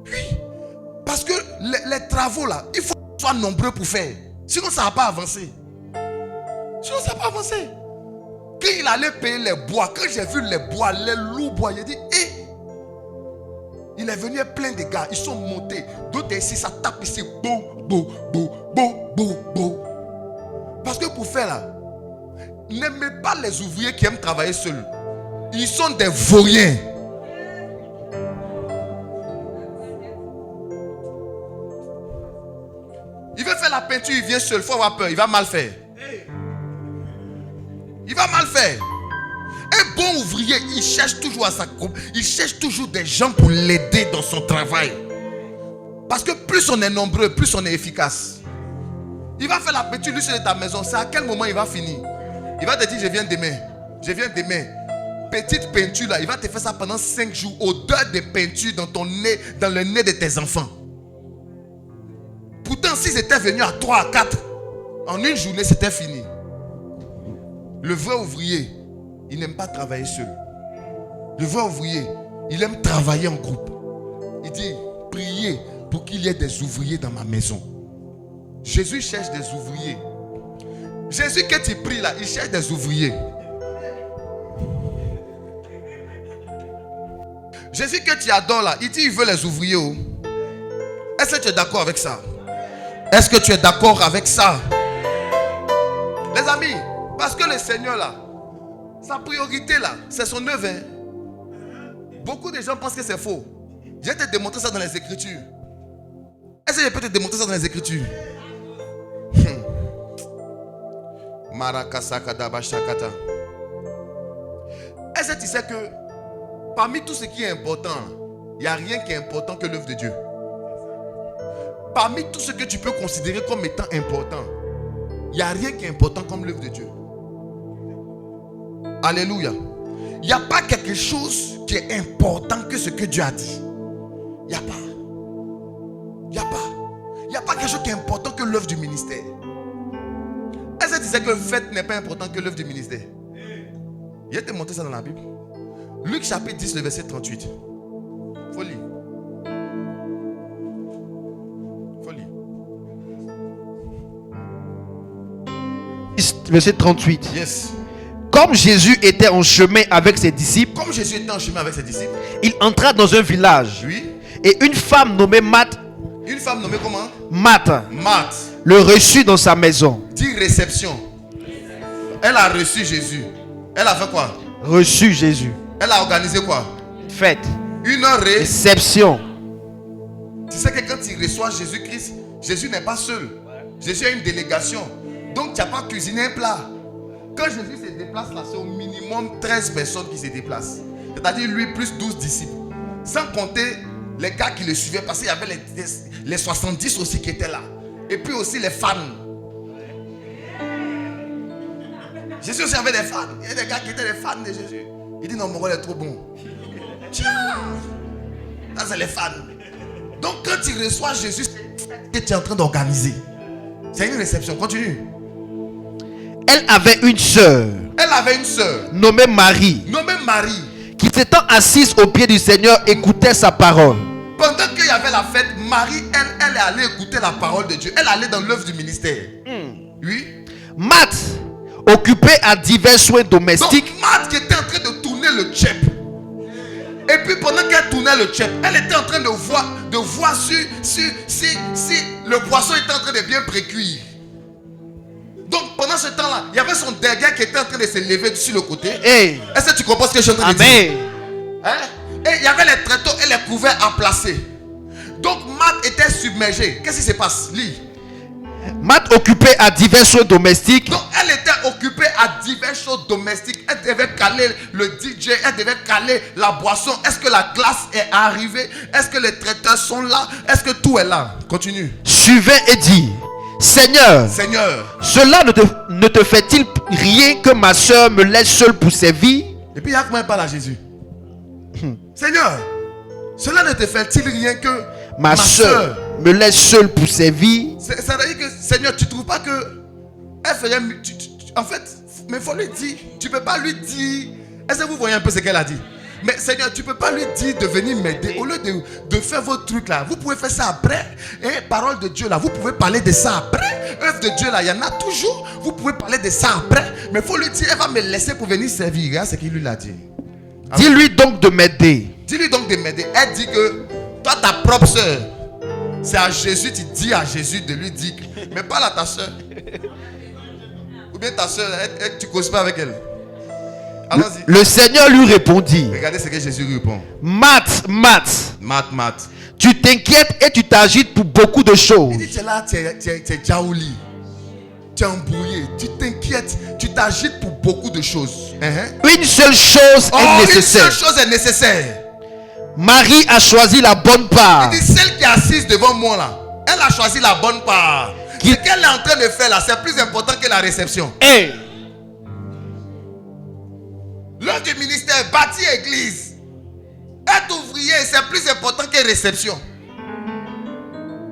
Oui. Parce que les travaux là, il faut qu'on soit nombreux pour faire. Sinon ça ne va pas avancer. Quand il allait payer les bois, quand j'ai vu les bois, les lourds bois, il a dit, il est venu plein de gars, ils sont montés. D'autres ici, ça tape ici, beau. Parce que pour faire là, n'aimez pas les ouvriers qui aiment travailler seuls. Ils sont des vauriens. Il veut faire la peinture, il vient seul, il faut avoir peur, il va mal faire. Il va mal faire. Un bon ouvrier, il cherche toujours à sa coupe, il cherche toujours des gens pour l'aider dans son travail. Parce que plus on est nombreux, plus on est efficace. Il va faire la peinture, lui c'est de ta maison. C'est à quel moment il va finir? Il va te dire, je viens demain. Je viens demain. Petite peinture là, il va te faire ça pendant 5 jours. Odeur de peinture dans ton nez, dans le nez de tes enfants. Pourtant, s'ils étaient venus à 3 à 4, en une journée, c'était fini. Le vrai ouvrier, il n'aime pas travailler seul. Le vrai ouvrier, il aime travailler en groupe. Il dit, priez pour qu'il y ait des ouvriers dans ma maison. Jésus cherche des ouvriers. Jésus, quand il prie là, il cherche des ouvriers. Jésus, que tu adores là, il dit il veut les ouvriers. Oh. Est-ce que tu es d'accord avec ça? Est-ce que tu es d'accord avec ça? Les amis, parce que le Seigneur là, sa priorité là, c'est son œuvre. Beaucoup de gens pensent que c'est faux. Je vais te démontrer ça dans les Écritures. Est-ce que je peux te démontrer ça dans les Écritures? Est-ce que tu sais que parmi tout ce qui est important, il n'y a rien qui est important que l'œuvre de Dieu. Parmi tout ce que tu peux considérer comme étant important, il n'y a rien qui est important comme l'œuvre de Dieu. Alléluia. Il n'y a pas quelque chose qui est important que ce que Dieu a dit. Il n'y a pas. Il n'y a pas. Il n'y a pas quelque chose qui est important que l'œuvre du ministère. Est-ce que tu sais que le fait n'est pas important que l'œuvre du ministère? Je vais te montrer ça dans la Bible. Luc chapitre 10, le verset 38. Faut lire. Faut lire. Verset 38. Yes. Comme Jésus était en chemin avec ses disciples, Comme Jésus était en chemin avec ses disciples, il entra dans un village. oui, Et une femme nommée Marthe, une femme nommée comment? Marthe, Marthe, le reçut dans sa maison. dit réception. Elle a reçu Jésus. Elle a fait quoi? Reçu Jésus. Elle a organisé quoi? Fête. Une heure. Réception. Tu sais que quand il reçoit Jésus-Christ, Jésus n'est pas seul. Jésus a une délégation. Donc tu n'as pas cuisiné un plat. Quand Jésus se déplace là, c'est au minimum 13 personnes qui se déplacent. C'est-à-dire lui plus 12 disciples. Sans compter les gars qui le suivaient, parce qu'il y avait les 70 aussi qui étaient là. Et puis aussi les fans. Jésus aussi avait des fans. Il y a des gars qui étaient des fans de Jésus. Il dit non, mon rôle est trop bon. Tiens, ça c'est les fans. Donc quand tu reçois Jésus, c'est que tu es en train d'organiser. C'est une réception. Continue. Elle avait une sœur Elle avait une sœur nommée Marie, nommée Marie. qui s'étant assise au pied du Seigneur, écoutait sa parole. Pendant qu'il y avait la fête, Marie, elle est allée écouter la parole de Dieu. Elle allait dans l'œuvre du ministère. Oui. Marthe, occupée à divers soins domestiques, Donc Marthe qui était en train de tourner le tchèp. Et puis pendant qu'elle tournait le tchèp, elle était en train de voir si le poisson était en train de bien précuire. Donc pendant ce temps-là, il y avait son derrière qui était en train de se lever sur le côté. Hey. Est-ce que tu comprends ce que je suis en train de dire? Amen. Hein? Et il y avait les tréteaux et les couverts à placer. Donc Marthe était submergée. Qu'est-ce qui se passe? Lis. Marthe, occupée à divers soins domestiques, Donc elle était occupée à diverses choses domestiques. Elle devait caler le DJ, elle devait caler la boisson. Est-ce que la glace est arrivée? Est-ce que les traiteurs sont là? Est-ce que tout est là? Continue. suivait et dit: Seigneur, Seigneur. cela ne te fait-il rien que ma soeur me laisse seule pour servir? Et puis il y a comment elle parle à Jésus? Seigneur, cela ne te fait-il rien que Ma soeur me laisse seule pour servir? Ça veut dire que Seigneur, tu ne trouves pas que elle ferait en fait, mais il faut lui dire, tu ne peux pas lui dire. Est-ce que vous voyez un peu ce qu'elle a dit? Mais Seigneur, tu ne peux pas lui dire de venir m'aider. Au lieu de faire votre truc là, vous pouvez faire ça après. Et parole de Dieu là, vous pouvez parler de ça après. Œuvre de Dieu là, il y en a toujours. Vous pouvez parler de ça après. Mais il faut lui dire, elle va me laisser pour venir servir. Regarde ce qu'il lui a dit. Dis-lui donc de m'aider. Dis-lui donc de m'aider. Elle dit que toi, ta propre soeur, c'est à Jésus, tu dis à Jésus de lui dire, mais parle à ta soeur. Ou bien ta soeur, tu ne causes pas avec elle. Allons-y. Le Seigneur lui répondit. Regardez ce que Jésus lui répond. Matt, Matt. tu t'inquiètes et tu t'agites pour beaucoup de choses. Il dit, tu es là, tu es jaouli. Tu es embrouillé. Tu t'inquiètes. Tu t'agites pour beaucoup de choses. Une seule chose est nécessaire. Une seule chose est nécessaire. Marie a choisi la bonne part. Il dit, celle qui est assise devant moi là, elle a choisi la bonne part. Ce qu'elle est en train de faire là, c'est plus important que la réception. Hey. L'œuvre du ministère, bâtir église, être ouvrier, c'est plus important que réception.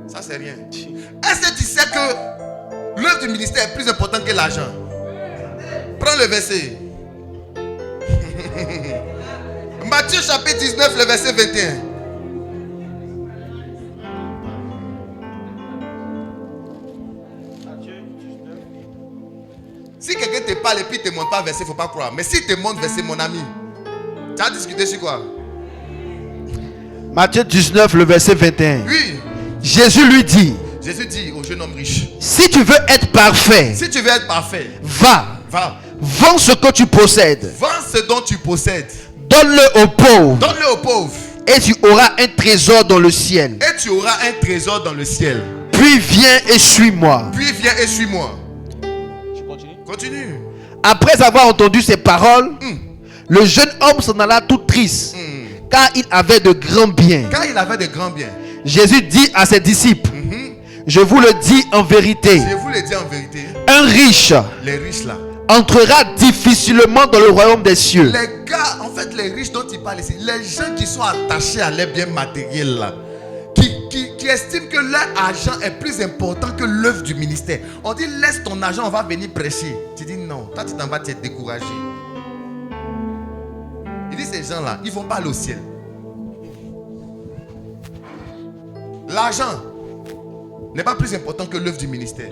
Ça, c'est rien. Est-ce que tu sais que l'œuvre du ministère est plus important que l'argent? Prends le verset. Matthieu chapitre 19, le verset 21. Si quelqu'un te parle et puis ne te montre pas verset, il ne faut pas croire. Mais s'il te montre verset, mon ami, tu as discuté sur quoi? Matthieu 19, le verset 21. Oui. Jésus lui dit. Jésus dit au jeune homme riche. Si tu veux être parfait. Si tu veux être parfait. Va. Vends ce que tu possèdes. Vends ce dont tu possèdes. Donne-le aux pauvres. Donne-le aux pauvres. Et tu auras un trésor dans le ciel. Et tu auras un trésor dans le ciel. Puis viens et suis-moi. Puis viens et suis-moi. Continue. Après avoir entendu ces paroles, le jeune homme s'en alla tout triste, car il avait de grands biens. Jésus dit à ses disciples, je vous le dis en vérité, un riche, les riches là, entrera difficilement dans le royaume des cieux. Les gars, en fait, les riches dont il parle ici, les gens qui sont attachés à leurs biens matériels là, qui estiment que leur argent est plus important que l'œuvre du ministère. On dit laisse ton argent, on va venir prêcher. Tu dis non, toi tu t'en vas, tu es découragé. Il dit ces gens là, ils vont pas aller au ciel. L'argent n'est pas plus important que l'œuvre du ministère.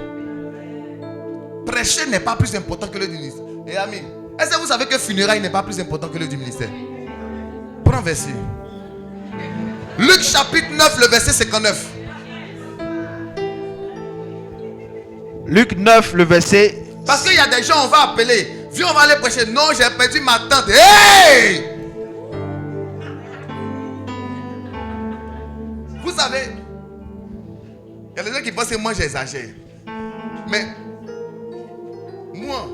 Prêcher n'est pas plus important que l'œuvre du ministère. Et amis, est-ce que vous savez que funérailles n'est pas plus important que l'œuvre du ministère? Prends un verset. Luc chapitre 9, le verset 59. Luc 9, le verset. Parce qu'il y a des gens, on va appeler. Viens, on va aller prêcher. Non, j'ai perdu ma tante. Hey! Vous savez, il y a des gens qui pensent que moi j'exagère. Mais moi,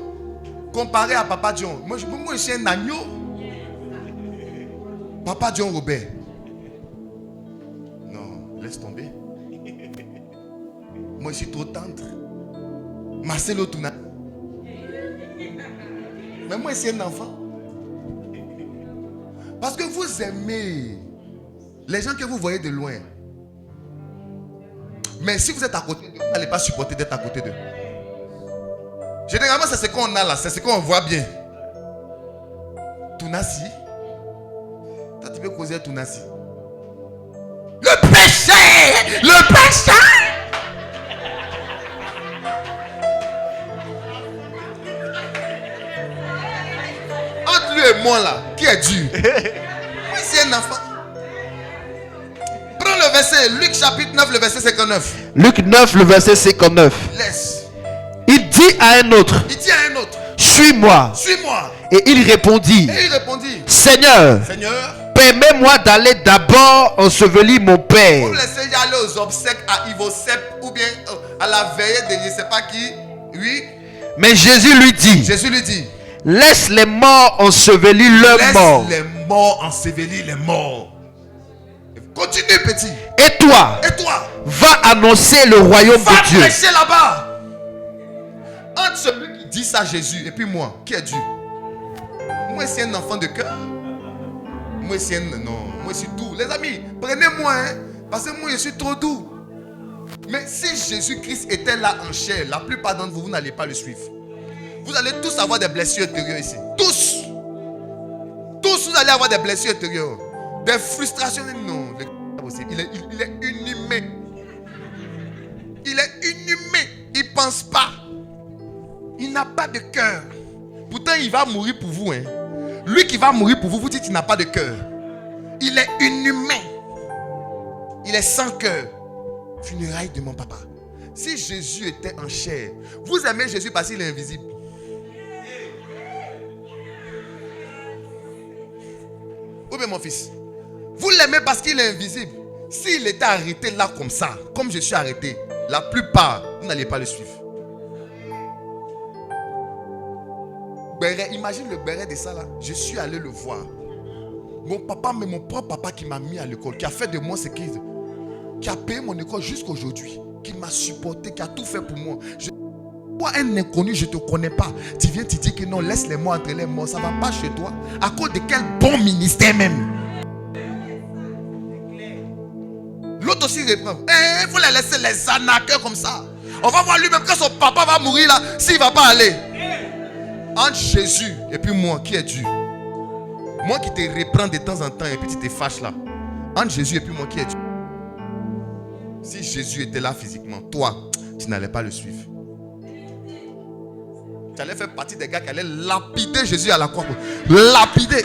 comparé à Papa John, moi je suis un agneau. Papa John Robert. Non, laisse tomber. Moi je suis trop tendre. Marcelo Tuna. Mais moi c'est un enfant. Parce que vous aimez les gens que vous voyez de loin. Mais si vous êtes à côté d'eux, vous n'allez pas supporter d'être à côté d'eux. Généralement, c'est ce qu'on a là, c'est ce qu'on voit bien. Tunasi. Toi, tu peux causer Tunasi. Le péché! Le péché! Entre lui et moi là, qui est dur? Moi, c'est un enfant. Prends le verset, Luc chapitre 9, le verset 59. Luc 9, le verset 59. Laisse. Il dit à un autre. Suis-moi. Suis-moi. Et il répondit. Seigneur, permets-moi d'aller d'abord ensevelir mon père. Vous me laissez y aller aux obsèques à Ivosep ou bien à la veillée de je ne sais pas qui. Oui. Mais Jésus lui dit. Laisse les morts ensevelir leurs morts. Laisse les morts ensevelir les morts. Continue, petit. Et toi, va annoncer le royaume de Dieu. Va prêcher là-bas. Entre celui qui dit ça à Jésus et puis moi, qui est Dieu? Moi, c'est un enfant de cœur. Moi, c'est un... Non, moi, je suis doux. Les amis, prenez-moi, hein, parce que moi, je suis trop doux. Mais si Jésus-Christ était là en chair, la plupart d'entre vous, vous n'allez pas le suivre. Vous allez tous avoir des blessures intérieures ici. Tous. Tous, vous allez avoir des blessures intérieures. Des frustrations. Non, il est inhumain. Il est inhumain. Il ne pense pas. Il n'a pas de cœur. Pourtant, il va mourir pour vous. Hein. Lui qui va mourir pour vous, vous dites qu'il n'a pas de cœur. Il est inhumain. Il est sans cœur. Funérailles de mon papa. Si Jésus était en chair, vous aimez Jésus parce qu'il est invisible. mon fils. Vous l'aimez parce qu'il est invisible. S'il était arrêté là comme ça, comme je suis arrêté, la plupart, vous n'allez pas le suivre. Béret, imagine le béret de ça là. Je suis allé le voir. Mon papa, mais mon propre papa qui m'a mis à l'école, qui a fait de moi ce qu'il... Qui a payé mon école jusqu'à aujourd'hui. Qui m'a supporté, qui a tout fait pour moi. Toi, un inconnu, je ne te connais pas. Tu viens te dire que non, laisse les mots entre les morts. Ça ne va pas chez toi. À cause de quel bon ministère même. L'autre aussi reprend. Il faut les laisser les arnaqueurs comme ça. On va voir lui-même quand son papa va mourir là. S'il ne va pas aller. Entre Jésus et puis moi, qui est Dieu? Moi qui te reprends de temps en temps et puis tu te fâches là. Entre Jésus et puis moi, qui est Dieu? Si Jésus était là physiquement, toi, tu n'allais pas le suivre. Tu allais faire partie des gars qui allaient lapider Jésus à la croix. Lapider.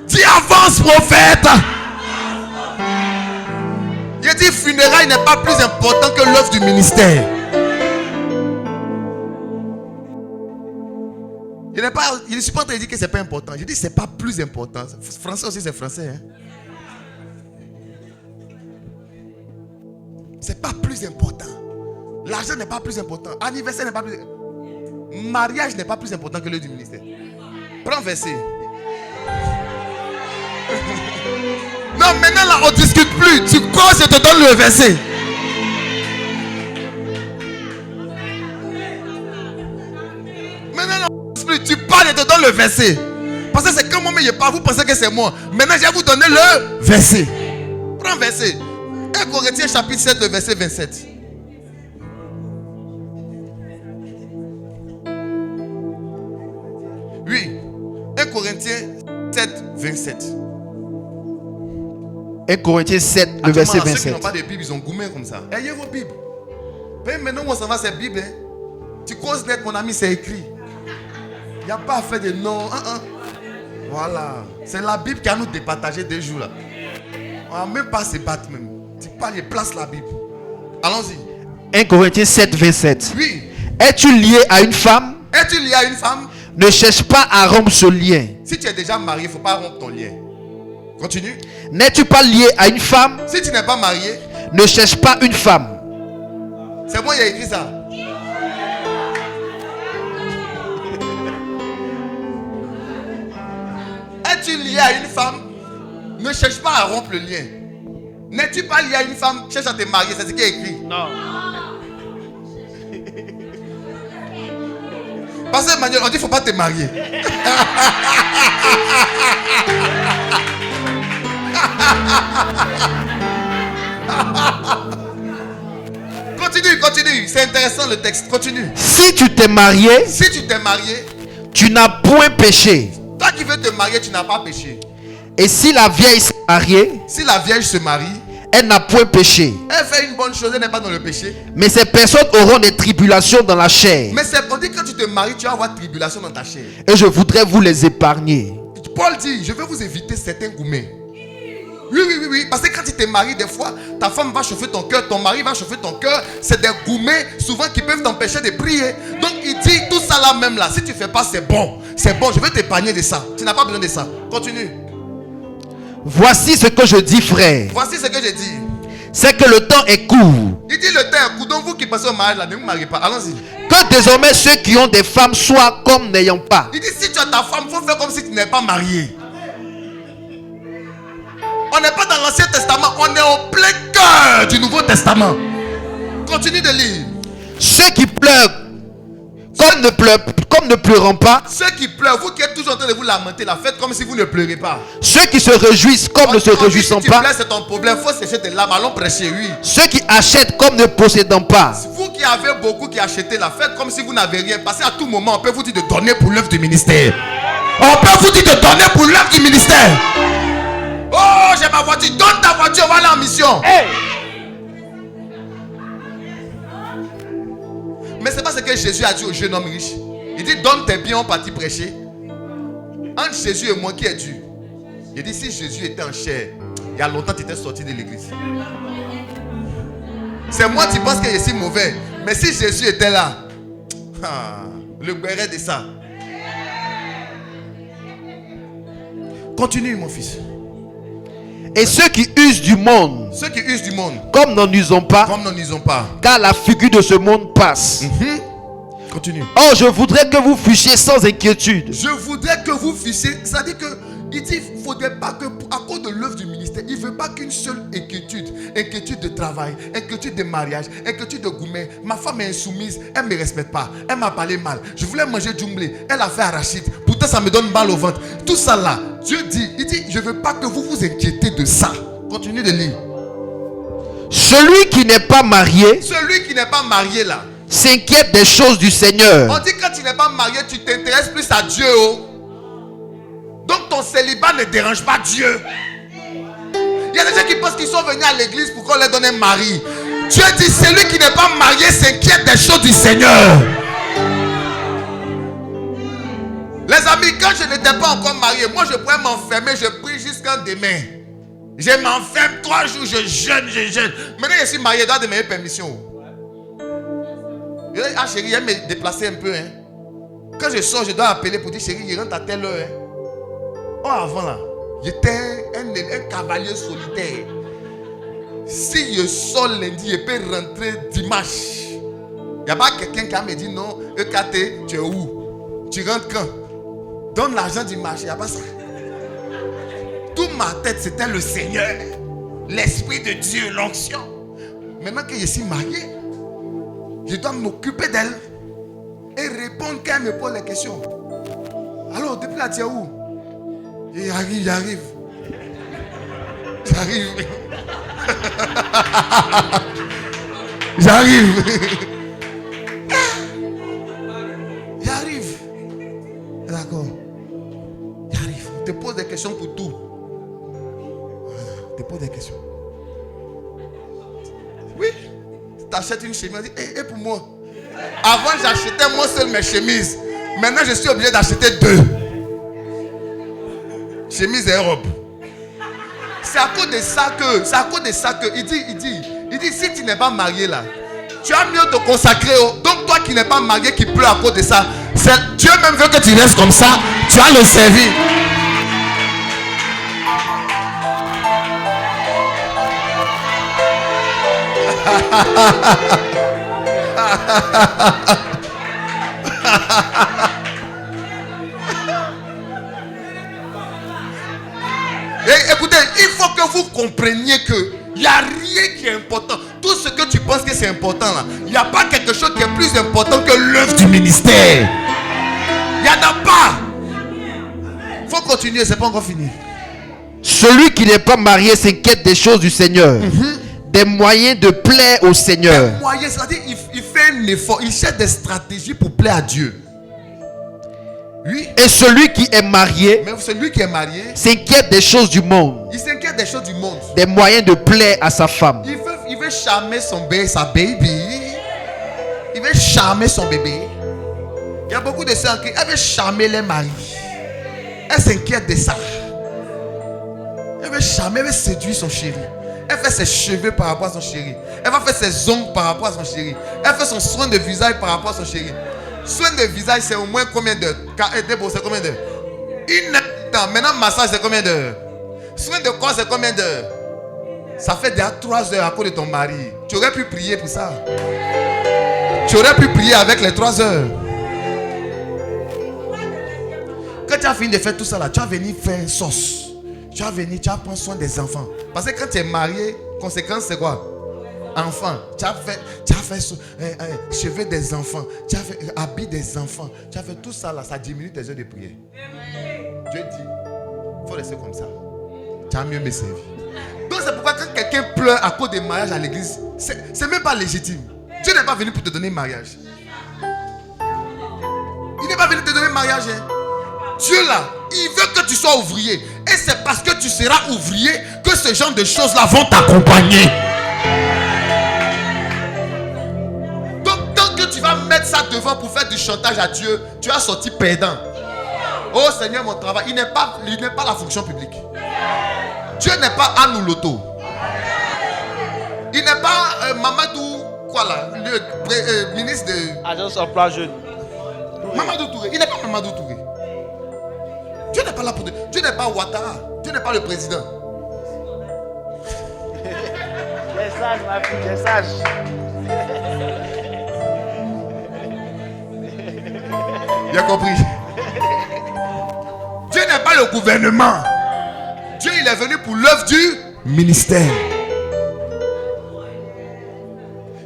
Dis avance, prophète. Il dit funérailles n'est pas plus important que l'œuvre du ministère. Il ne suis pas en train de dire que ce n'est pas important. Je dis c'est pas plus important. Français aussi c'est français. Hein? C'est pas plus important. L'argent n'est pas plus important. Anniversaire n'est pas plus important. Mariage n'est pas plus important que l'œuvre du ministère. Prends verset. Non, maintenant là on ne discute plus. Tu causes, je te donne le verset. Maintenant là on ne discute plus. Tu parles, je te donne le verset. Parce que c'est comme moi, mais je parle, vous pensez que c'est moi. Maintenant je vais vous donner le verset. Prends verset. 1 Corinthiens chapitre 7, le verset 27. Oui. 1 Corinthiens 7, 27. 1 Corinthiens 7, le verset 27. Ceux qui n'ont pas de Bible, ils ont goumé comme ça. Ayez vos Bibles. Mais maintenant, on s'en va, c'est Bible. Hein? Tu causes net, mon ami, c'est écrit. Il n'y a pas à faire de non. Voilà. C'est la Bible qui a nous départagé 2 jours là. On n'a même pas se battre même. Tu parles et place la Bible. Allons-y. 1 Corinthiens 7, 27. Oui. Es-tu lié à une femme? Es-tu lié à une femme? Ne cherche pas à rompre ce lien. Si tu es déjà marié, il ne faut pas rompre ton lien. Continue. N'es-tu pas lié à une femme? Si tu n'es pas marié, ne cherche pas une femme. C'est moi qui ai écrit ça. Es-tu lié à une femme? Ne cherche pas à rompre le lien. N'es-tu pas lié à une femme? Cherche à te marier, c'est ce qui est écrit. Non. Parce que Emmanuel, on dit qu'il ne faut pas te marier. Continue. C'est intéressant le texte. Continue. Si tu t'es marié, tu n'as point péché. Toi qui veux te marier, tu n'as pas péché. Et si la vieille s'est mariée, se marie, elle n'a point péché. Elle fait une bonne chose, elle n'est pas dans le péché. Mais ces personnes auront des tribulations dans la chair. Mais c'est on dit que quand tu te maries, tu vas avoir tribulation dans ta chair. Et je voudrais vous les épargner. Paul dit, je vais vous éviter certains gourmets. Oui. Parce que quand tu te maries, des fois, ta femme va chauffer ton cœur, ton mari va chauffer ton cœur. C'est des gourmets, souvent, qui peuvent t'empêcher de prier. Donc, il dit, tout ça là même là, si tu ne fais pas, c'est bon. C'est bon, je vais t'épargner de ça. Tu n'as pas besoin de ça. Continue. Voici ce que je dis, frère. Voici ce que je dis. C'est que le temps est court. Il dit le temps est court. Donc, vous qui passez au mariage là, ne vous mariez pas. Allons-y. Que désormais ceux qui ont des femmes soient comme n'ayant pas. Il dit, si tu as ta femme, il faut faire comme si tu n'es pas marié. On n'est pas dans l'Ancien Testament, on est au plein cœur du Nouveau Testament. Continue de lire. Ceux qui pleurent comme ne pleurant pas. Ceux qui pleurent, vous qui êtes toujours en train de vous lamenter, la faites comme si vous ne pleurez pas. Ceux qui se réjouissent comme ne se réjouissant si tu pas. pleures, c'est ton problème, il faut sécher tes larmes, allons prêcher, oui. Ceux qui achètent comme ne possédant pas. Vous qui avez beaucoup qui achetez la fête comme si vous n'avez rien. Parce qu'à tout moment, on peut vous dire de donner pour l'œuvre du ministère. On peut vous dire de donner pour l'œuvre du ministère. Oh, j'ai ma voiture. Donne ta voiture, on va aller en mission. Hey. Mais c'est pas ce que Jésus a dit au jeune homme riche. Il dit, donne tes biens, on partit prêcher. Entre Jésus et moi, qui est Dieu? Il dit, si Jésus était en chair, il y a longtemps tu étais sorti de l'église. C'est moi qui pense que je suis mauvais. Mais si Jésus était là, le béret de ça. Continue, mon fils. Et ceux qui usent du monde, Ceux qui usent du monde, comme n'en usons pas, comme n'en usons pas. car la figure de ce monde passe. Continue. Or, je voudrais que vous fussiez sans inquiétude. Je voudrais que vous fussiez. Ça dit que il dit il ne faudrait pas que, à cause de l'œuvre du ministère, il ne veut pas qu'une seule inquiétude. Inquiétude de travail, inquiétude de mariage, inquiétude de gourmet. Ma femme est insoumise, elle ne me respecte pas. Elle m'a parlé mal. Je voulais manger djumblé. Elle a fait arachide. Pourtant, ça me donne mal au ventre. Tout ça là, Dieu dit, il dit, je ne veux pas que vous vous inquiétez de ça. Continue de lire. Celui qui n'est pas marié Celui qui n'est pas marié là. s'inquiète des choses du Seigneur. On dit que quand tu n'es pas marié, tu t'intéresses plus à Dieu. Oh. Donc ton célibat ne dérange pas Dieu. Il y a des gens qui pensent qu'ils sont venus à l'église pour qu'on leur donne un mari. Dieu dit, celui qui n'est pas marié s'inquiète des choses du Seigneur. Les amis, quand je n'étais pas encore marié, moi je pourrais m'enfermer, je prie jusqu'à demain. Je m'enferme 3 jours, je jeûne. Maintenant je suis marié, je dois demander permission. Ah chérie, elle me déplacer un peu. Hein. Quand je sors, je dois appeler pour dire chérie, il rentre à telle heure. Hein. Oh, avant là, j'étais un cavalier solitaire. Si je sors lundi, je peux rentrer dimanche. Il n'y a pas quelqu'un qui me dit non, EKT, tu es où? Tu rentres quand? Donne l'argent dimanche, il n'y a pas ça. Toute ma tête, c'était le Seigneur, l'Esprit de Dieu, l'onction. Maintenant que je suis marié, je dois m'occuper d'elle et répondre quand elle me pose les questions. Alors, depuis là, tu es où? J'arrive. D'accord. J'arrive. On te pose des questions pour tout. On te pose des questions. Oui. Tu achètes une chemise. Et pour moi. Avant, j'achetais moi seul mes chemises. Maintenant, je suis obligé d'acheter 2. Chemise et robe. C'est à cause de ça que il dit si tu n'es pas marié là, tu as mieux te consacrer. Donc toi qui n'es pas marié, qui pleure à cause de ça, Dieu même veut que tu restes comme ça. Tu as le servir. Et écoutez, il faut que vous compreniez que il n'y a rien qui est important. Tout ce que tu penses que c'est important là, il n'y a pas quelque chose qui est plus important que l'œuvre du ministère. Il n'y en a pas. Il faut continuer, c'est pas encore fini. Celui qui n'est pas marié s'inquiète des choses du Seigneur. Des moyens de plaire au Seigneur. Des moyens, c'est-à-dire il fait un effort, il cherche des stratégies pour plaire à Dieu. Oui. Et celui qui est marié, mais celui qui est marié s'inquiète des choses du monde. Il s'inquiète des choses du monde. Des moyens de plaire à sa femme. Il veut charmer son bébé, sa baby. Il veut charmer son bébé. Il y a beaucoup de sœurs qui veulent charmer les maris. Elle s'inquiète de ça. Elle veut charmer, elle veut séduire son chéri. Elle fait ses cheveux par rapport à son chéri. Elle va faire ses ongles par rapport à son chéri. Elle fait son soin de visage par rapport à son chéri. Soin de visage, c'est au moins combien d'heures? C'est combien d'heures? 1 heure. Maintenant, massage, c'est combien d'heures? Soin de corps, c'est combien d'heures? Ça fait déjà 3 heures à cause de ton mari. Tu aurais pu prier pour ça. Tu aurais pu prier avec les 3 heures. Quand tu as fini de faire tout ça là, tu vas venir faire une sauce. Tu vas venir, tu vas prendre soin des enfants. Parce que quand tu es marié, conséquence c'est quoi? Enfants. Tu as fait cheveux des enfants. Tu as fait habits des enfants. Tu as fait tout ça là, ça diminue tes heures de prière. Dieu dit, il faut laisser comme ça. Tu as mieux me servir. Donc c'est pourquoi quand quelqu'un pleure à cause des mariages à l'église, c'est même pas légitime. Dieu n'est pas venu pour te donner un mariage. Il n'est pas venu te donner un mariage. Hein. Dieu là, il veut que tu sois ouvrier. Et c'est parce que tu seras ouvrier que ce genre de choses là vont t'accompagner. Donc tant que tu vas mettre ça devant pour faire du chantage à Dieu, tu as sorti perdant. Oh Seigneur, mon travail, il n'est pas la fonction publique. Dieu n'est pas Annou Loto. Il n'est pas Mamadou, quoi là, le ministre de... Agence emploi jeune. Mamadou Touré. Il n'est pas Mamadou Touré. Dieu n'est pas pas là pour... Dieu n'est pas Ouattara. Dieu n'est pas le président. Tu es sage, ma fille, tu es sage. Il a compris. Dieu n'est pas le gouvernement. Dieu, il est venu pour l'œuvre du ministère.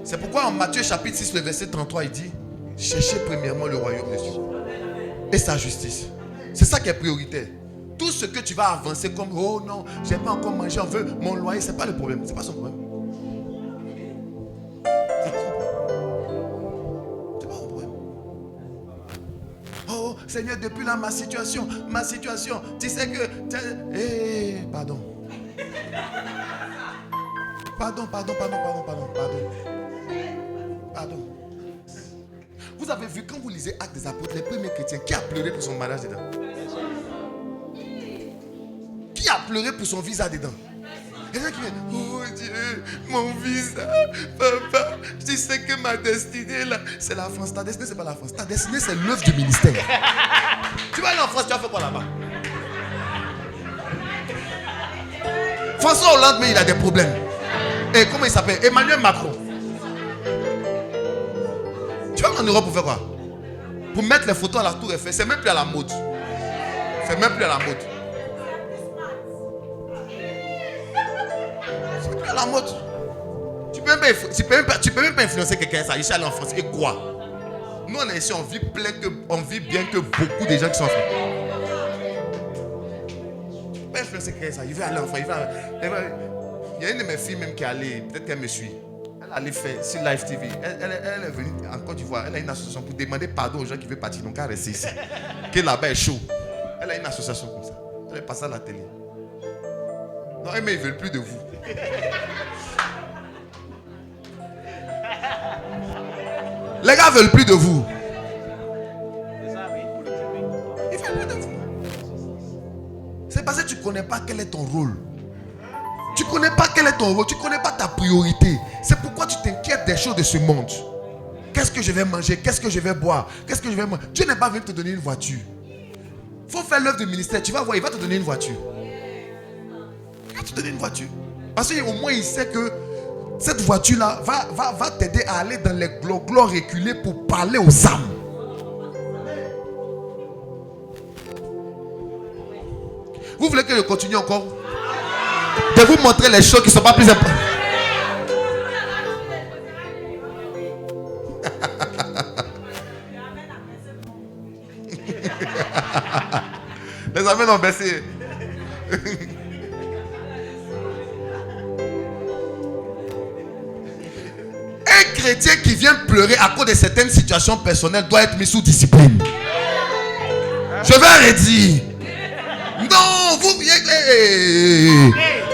C'est pourquoi en Matthieu chapitre 6, le verset 33, il dit: cherchez premièrement le royaume de Dieu et sa justice. C'est ça qui est prioritaire. Tout ce que tu vas avancer comme oh non, j'ai pas encore mangé, on veut mon loyer, c'est pas le problème, c'est pas son problème. C'est pas son problème. Oh Seigneur, depuis là ma situation, tu sais que pardon. Pardon. Vous avez vu quand vous lisez Actes des Apôtres, les premiers chrétiens, qui a pleuré pour son mariage dedans? Qui a pleuré pour son visa dedans? Il y a qui viennent, oh Dieu, mon visa, papa, tu sais que ma destinée là, c'est la France. Ta destinée, c'est pas la France. Ta destinée, c'est l'œuvre du ministère. Tu vas aller en France, tu vas faire quoi là-bas? François Hollande, mais il a des problèmes. Et comment il s'appelle? Emmanuel Macron. Tu vas en Europe pour faire quoi? Pour mettre les photos à la tour Eiffel. C'est même plus à la mode. C'est même plus à la mode. C'est plus à la mode. Tu peux même pas influencer quelqu'un. Ça, il est allé en France. Et quoi? Nous on est ici, on vit bien que beaucoup de gens qui sont en France. Tu peux pas influencer quelqu'un. Ça, il veut aller en France. Il y a une de mes filles même qui est allée. Peut-être qu'elle me suit. Elle allait faire sur Live TV. Elle est venue en Côte d'Ivoire. Elle a une association pour demander pardon aux gens qui veulent partir. Donc elle reste ici. Que là-bas est chaud. Elle a une association comme ça. Elle est passée à la télé. Non, mais ils ne veulent plus de vous. Les gars ne veulent plus de vous. Ils ne veulent plus de vous. C'est parce que tu ne connais pas quel est ton rôle. Tu ne connais pas quel est ton rôle, tu ne connais pas ta priorité. C'est pourquoi tu t'inquiètes des choses de ce monde. Qu'est-ce que je vais manger? Qu'est-ce que je vais boire? Qu'est-ce que je vais manger? Dieu n'est pas venu te donner une voiture. Il faut faire l'œuvre du ministère. Tu vas voir, il va te donner une voiture. Il va te donner une voiture. Parce qu'au moins, il sait que cette voiture-là va t'aider à aller dans les gloires reculées pour parler aux âmes. Vous voulez que je continue encore? De vous montrer les choses qui ne sont pas plus importantes. Les amis ont baissé. Un chrétien qui vient pleurer à cause de certaines situations personnelles doit être mis sous discipline. Je vais redire. Non, vous...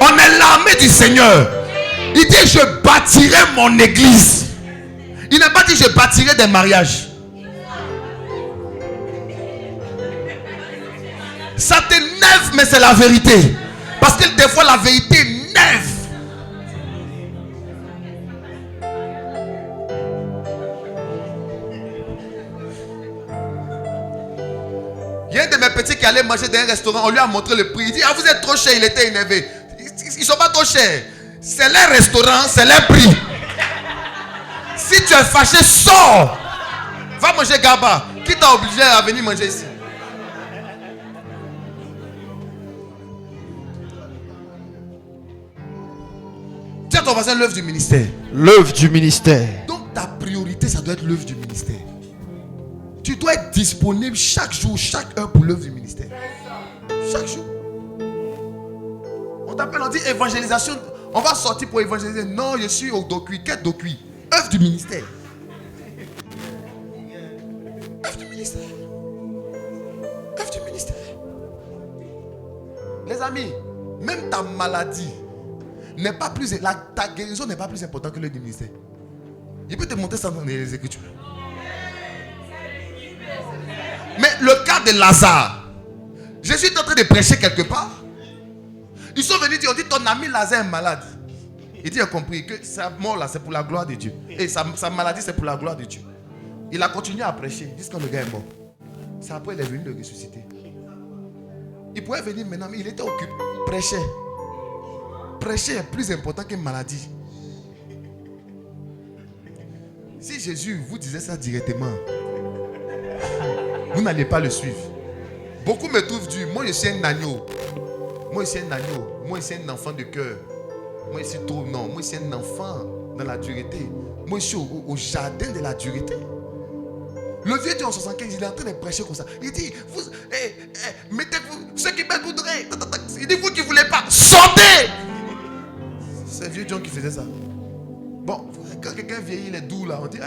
On est l'armée du Seigneur. Il dit je bâtirai mon église. Il n'a pas dit je bâtirai des mariages. Ça t'énerve, mais c'est la vérité. Parce que des fois la vérité énerve. Il y a un de mes petits qui allait manger dans un restaurant. On lui a montré le prix. Il dit, ah, vous êtes trop cher. Il était énervé. Ils ne sont pas trop chers. C'est leur restaurant, c'est leur prix. Si tu es fâché, sors. Va manger Gaba. Qui t'a obligé à venir manger ici? Dis à ton voisin l'œuvre du ministère. L'œuvre du ministère. Donc ta priorité, ça doit être l'œuvre du ministère. Tu dois être disponible chaque jour, chaque heure pour l'œuvre du ministère. Chaque jour. On t'appelle, on dit évangélisation. On va sortir pour évangéliser. Non, je suis au docuit. Quel docuit? Œuvre du ministère. Œuvre du ministère. Œuvre du ministère. Les amis, même ta maladie n'est pas plus... ta guérison n'est pas plus importante que l'œuvre du ministère. Il peut te montrer ça dans les Écritures. Mais le cas de Lazare, je suis en train de prêcher quelque part. Ils sont venus dire, on dit ton ami Lazare est malade. Il dit, il a compris que sa mort là c'est pour la gloire de Dieu. Et sa maladie c'est pour la gloire de Dieu. Il a continué à prêcher jusqu'à le gars est mort. C'est après il est venu le ressusciter. Il pouvait venir maintenant, mais il était occupé. Prêcher. Prêcher est plus important qu'une maladie. Si Jésus vous disait ça directement, vous n'allez pas le suivre. Beaucoup me trouvent dur. Moi, je suis un agneau. Moi, je suis un agneau. Moi, je suis un enfant de cœur. Moi, je suis trop. Non, moi, je suis un enfant dans la dureté. Moi, je suis au jardin de la dureté. Le vieux Dieu en 75, il est en train de prêcher comme ça. Il dit, mettez-vous, ceux qui m'écouteraient. Il dit, vous qui ne voulez pas, sortez. C'est le vieux John qui faisait ça. Bon, quand quelqu'un vieillit, il est doux là, on dit,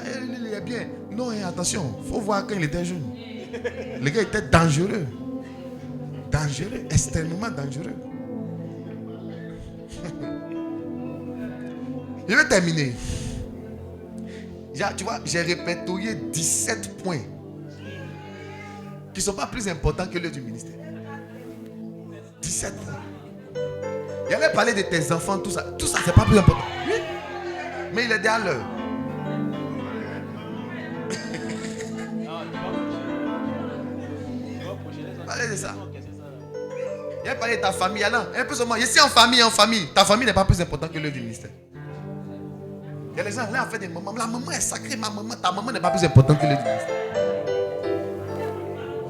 il est bien. Non, attention, il faut voir quand il était jeune. Le gars était dangereux. Dangereux, extrêmement dangereux. Je vais terminer. Tu vois, j'ai répertorié 17 points qui ne sont pas plus importants que l'œuvre du ministère. 17 points. Il allait parler de tes enfants, tout ça. Tout ça, c'est pas plus important. Oui. Mais il est derrière l'heure. Parlez de ça. Il a parlé de ta famille. Alors, un peu seulement. Ici en famille. Ta famille n'est pas plus importante que l'œuvre du ministère. Il y a les gens là en fait des mamans. La maman est sacrée, ta maman n'est pas plus importante que l'œuvre du ministère.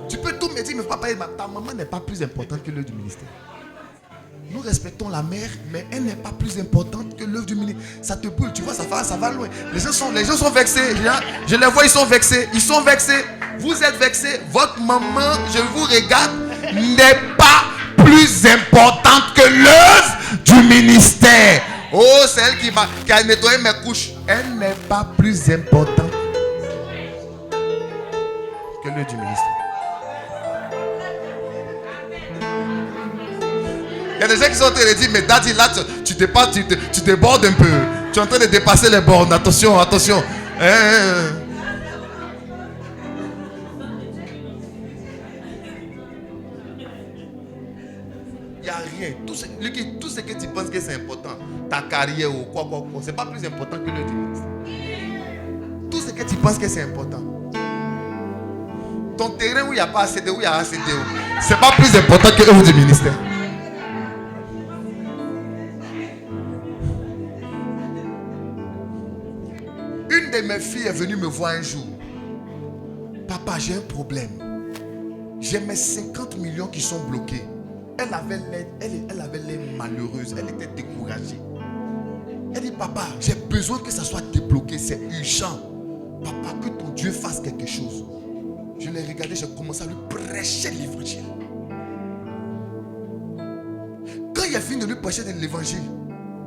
Tu peux tout me dire, mais papa, ta maman n'est pas plus importante que l'œuvre du ministère. Nous respectons la mère, mais elle n'est pas plus importante que l'œuvre du ministère. Ça te brûle, tu vois, ça va loin. Les gens sont vexés. Je les vois, ils sont vexés. Ils sont vexés. Vous êtes vexés. Votre maman, je vous regarde, n'est pas plus importante que l'œuvre du ministère. Oh, c'est elle qui a nettoyé mes couches. Elle n'est pas plus importante que l'œuvre du ministère. Il y a des gens qui sont en train de dire, mais Daddy, là, tu débordes un peu. Tu es en train de dépasser les bornes. Attention, attention. Il n'y a rien. Tout ce que tu penses que c'est important, ta carrière ou quoi, c'est pas plus important que l'œuvre du ministère. Tout ce que tu penses que c'est important. Ton terrain où il n'y a pas assez où il y a assez c'est pas plus important que l'œuvre du ministère. Une de mes filles est venue me voir un jour. Papa, j'ai un problème. J'ai mes 50 millions qui sont bloqués. Elle avait l'air malheureuse. Elle était découragée. Elle dit, papa, j'ai besoin que ça soit débloqué. C'est urgent. Papa, que ton Dieu fasse quelque chose. Je l'ai regardé, j'ai commencé à lui prêcher l'évangile. Quand il a fini de lui prêcher l'évangile,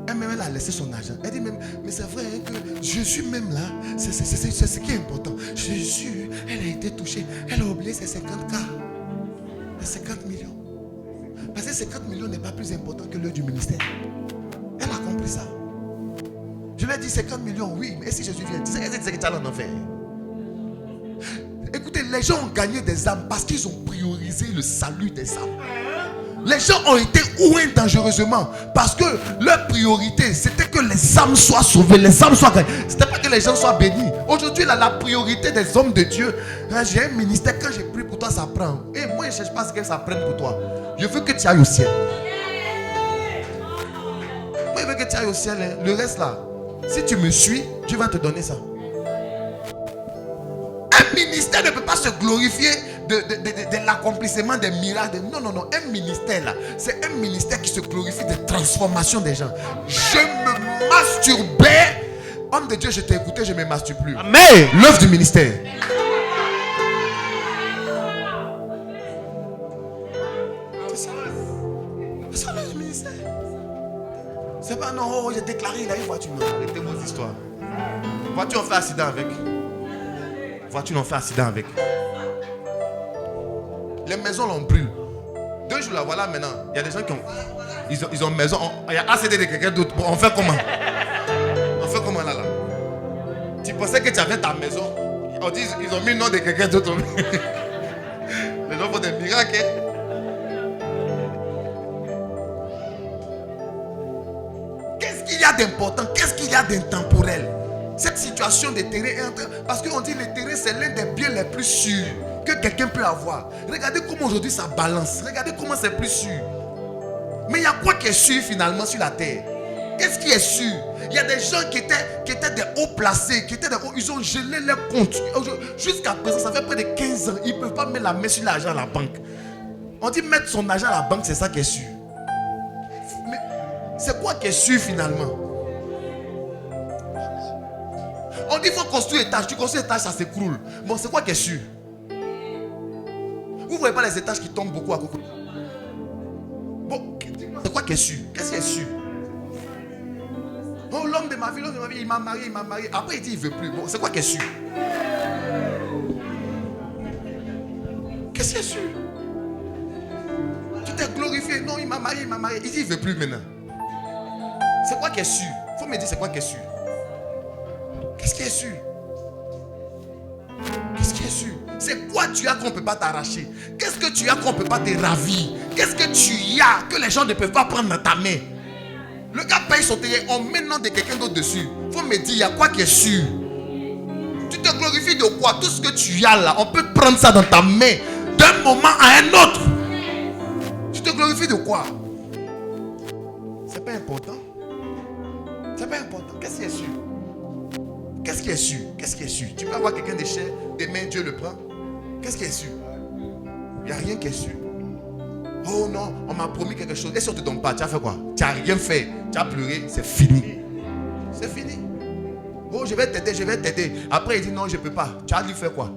elle a laissé son argent. Elle dit, mais c'est vrai que Jésus même là, c'est ce qui est important. Jésus, elle a été touchée. Elle a oublié ses 50K. Les 50 millions. Parce que 50 millions n'est pas plus important que l'œuvre du ministère. Elle a compris ça. Je lui ai dit 50 millions, oui. Mais si Jésus vient, c'est que tu as en enfer. Écoutez, les gens ont gagné des âmes parce qu'ils ont priorisé le salut des âmes. Les gens ont été oués dangereusement parce que leur priorité c'était que les âmes soient sauvées, les âmes soient gagnées. C'était pas que les gens soient bénis. Aujourd'hui, la priorité des hommes de Dieu, j'ai un ministère, quand j'ai pris pour toi, ça prend. Et moi, je ne cherche pas ce que ça prenne pour toi. Je veux que tu ailles au ciel. Moi, je veux que tu ailles au ciel. Hein. Le reste là, si tu me suis, Dieu va te donner ça. Un ministère ne peut pas se glorifier de l'accomplissement des miracles. Non. Un ministère là, c'est un ministère qui se glorifie de transformation des gens. Je me masturbais. Homme de Dieu, je t'ai écouté, je ne me masturbe plus. Amen. L'œuvre du ministère. C'est ça l'œuvre du ministère. C'est pas non, j'ai déclaré, il a une voiture. Non, arrêtez vos histoires. Voiture, on fait accident avec. Voiture, on fait accident avec. Les maisons, l'on brûle. 2 jours là, voilà maintenant. Il y a des gens qui ont. Ils ont maison. Il y a ACD de quelqu'un d'autre. On fait comment? On fait comment là? Tu pensais que tu avais ta maison. On dit ils ont mis le nom de quelqu'un d'autre. Les gens font des miracles. Hein? Qu'est-ce qu'il y a d'important? Qu'est-ce qu'il y a d'intemporel? Cette situation de terrain est en train. Parce qu'on dit le terrain c'est l'un des biens les plus sûrs que quelqu'un peut avoir. Regardez comment aujourd'hui ça balance. Regardez comment c'est plus sûr. Mais il y a quoi qui est sûr finalement sur la terre? Qu'est-ce qui est sûr? Il y a des gens qui étaient des hauts placés, ils ont gelé leurs comptes. Jusqu'à présent, ça fait près de 15 ans. Ils ne peuvent pas mettre la main sur l'argent à la banque. On dit mettre son argent à la banque, c'est ça qui est sûr. Mais c'est quoi qui est sûr finalement? On dit qu'il faut construire étage. Tu construis étage, ça s'écroule. Bon, c'est quoi qui est sûr? Vous ne voyez pas les étages qui tombent beaucoup à côté? Bon, c'est quoi qui est sûr? Qu'est-ce qui est sûr? Oh, l'homme de ma vie, il m'a marié. Après, il dit il ne veut plus. Bon, c'est quoi qui est sûr? Qu'est-ce qui est sûr? Tu t'es glorifié. Non, il m'a marié. Il dit il ne veut plus maintenant. C'est quoi qui est sûr? Il faut me dire c'est quoi qui est sûr? Qu'est-ce qui est sûr? Qu'est-ce qui est sûr? C'est quoi tu as qu'on ne peut pas t'arracher? Qu'est-ce que tu as qu'on ne peut pas te ravir? Qu'est-ce que tu as que les gens ne peuvent pas prendre dans ta main? Le gars paye son terrain, on met le nom de quelqu'un d'autre dessus. Il faut me dire, il y a quoi qui est sûr? Tu te glorifies de quoi? Tout ce que tu as là, on peut prendre ça dans ta main d'un moment à un autre. Tu te glorifies de quoi? C'est pas important. C'est pas important. Qu'est-ce qui est sûr? Qu'est-ce qui est sûr? Qu'est-ce qui est sûr? Tu peux avoir quelqu'un de cher, demain Dieu le prend. Qu'est-ce qui est sûr? Il n'y a rien qui est sûr. Oh non, on m'a promis quelque chose. Et si on ne te donne pas, tu as fait quoi? Tu n'as rien fait. Tu as pleuré, c'est fini. C'est fini. Oh, je vais t'aider. Après, il dit non, je ne peux pas. Tu as dû faire quoi?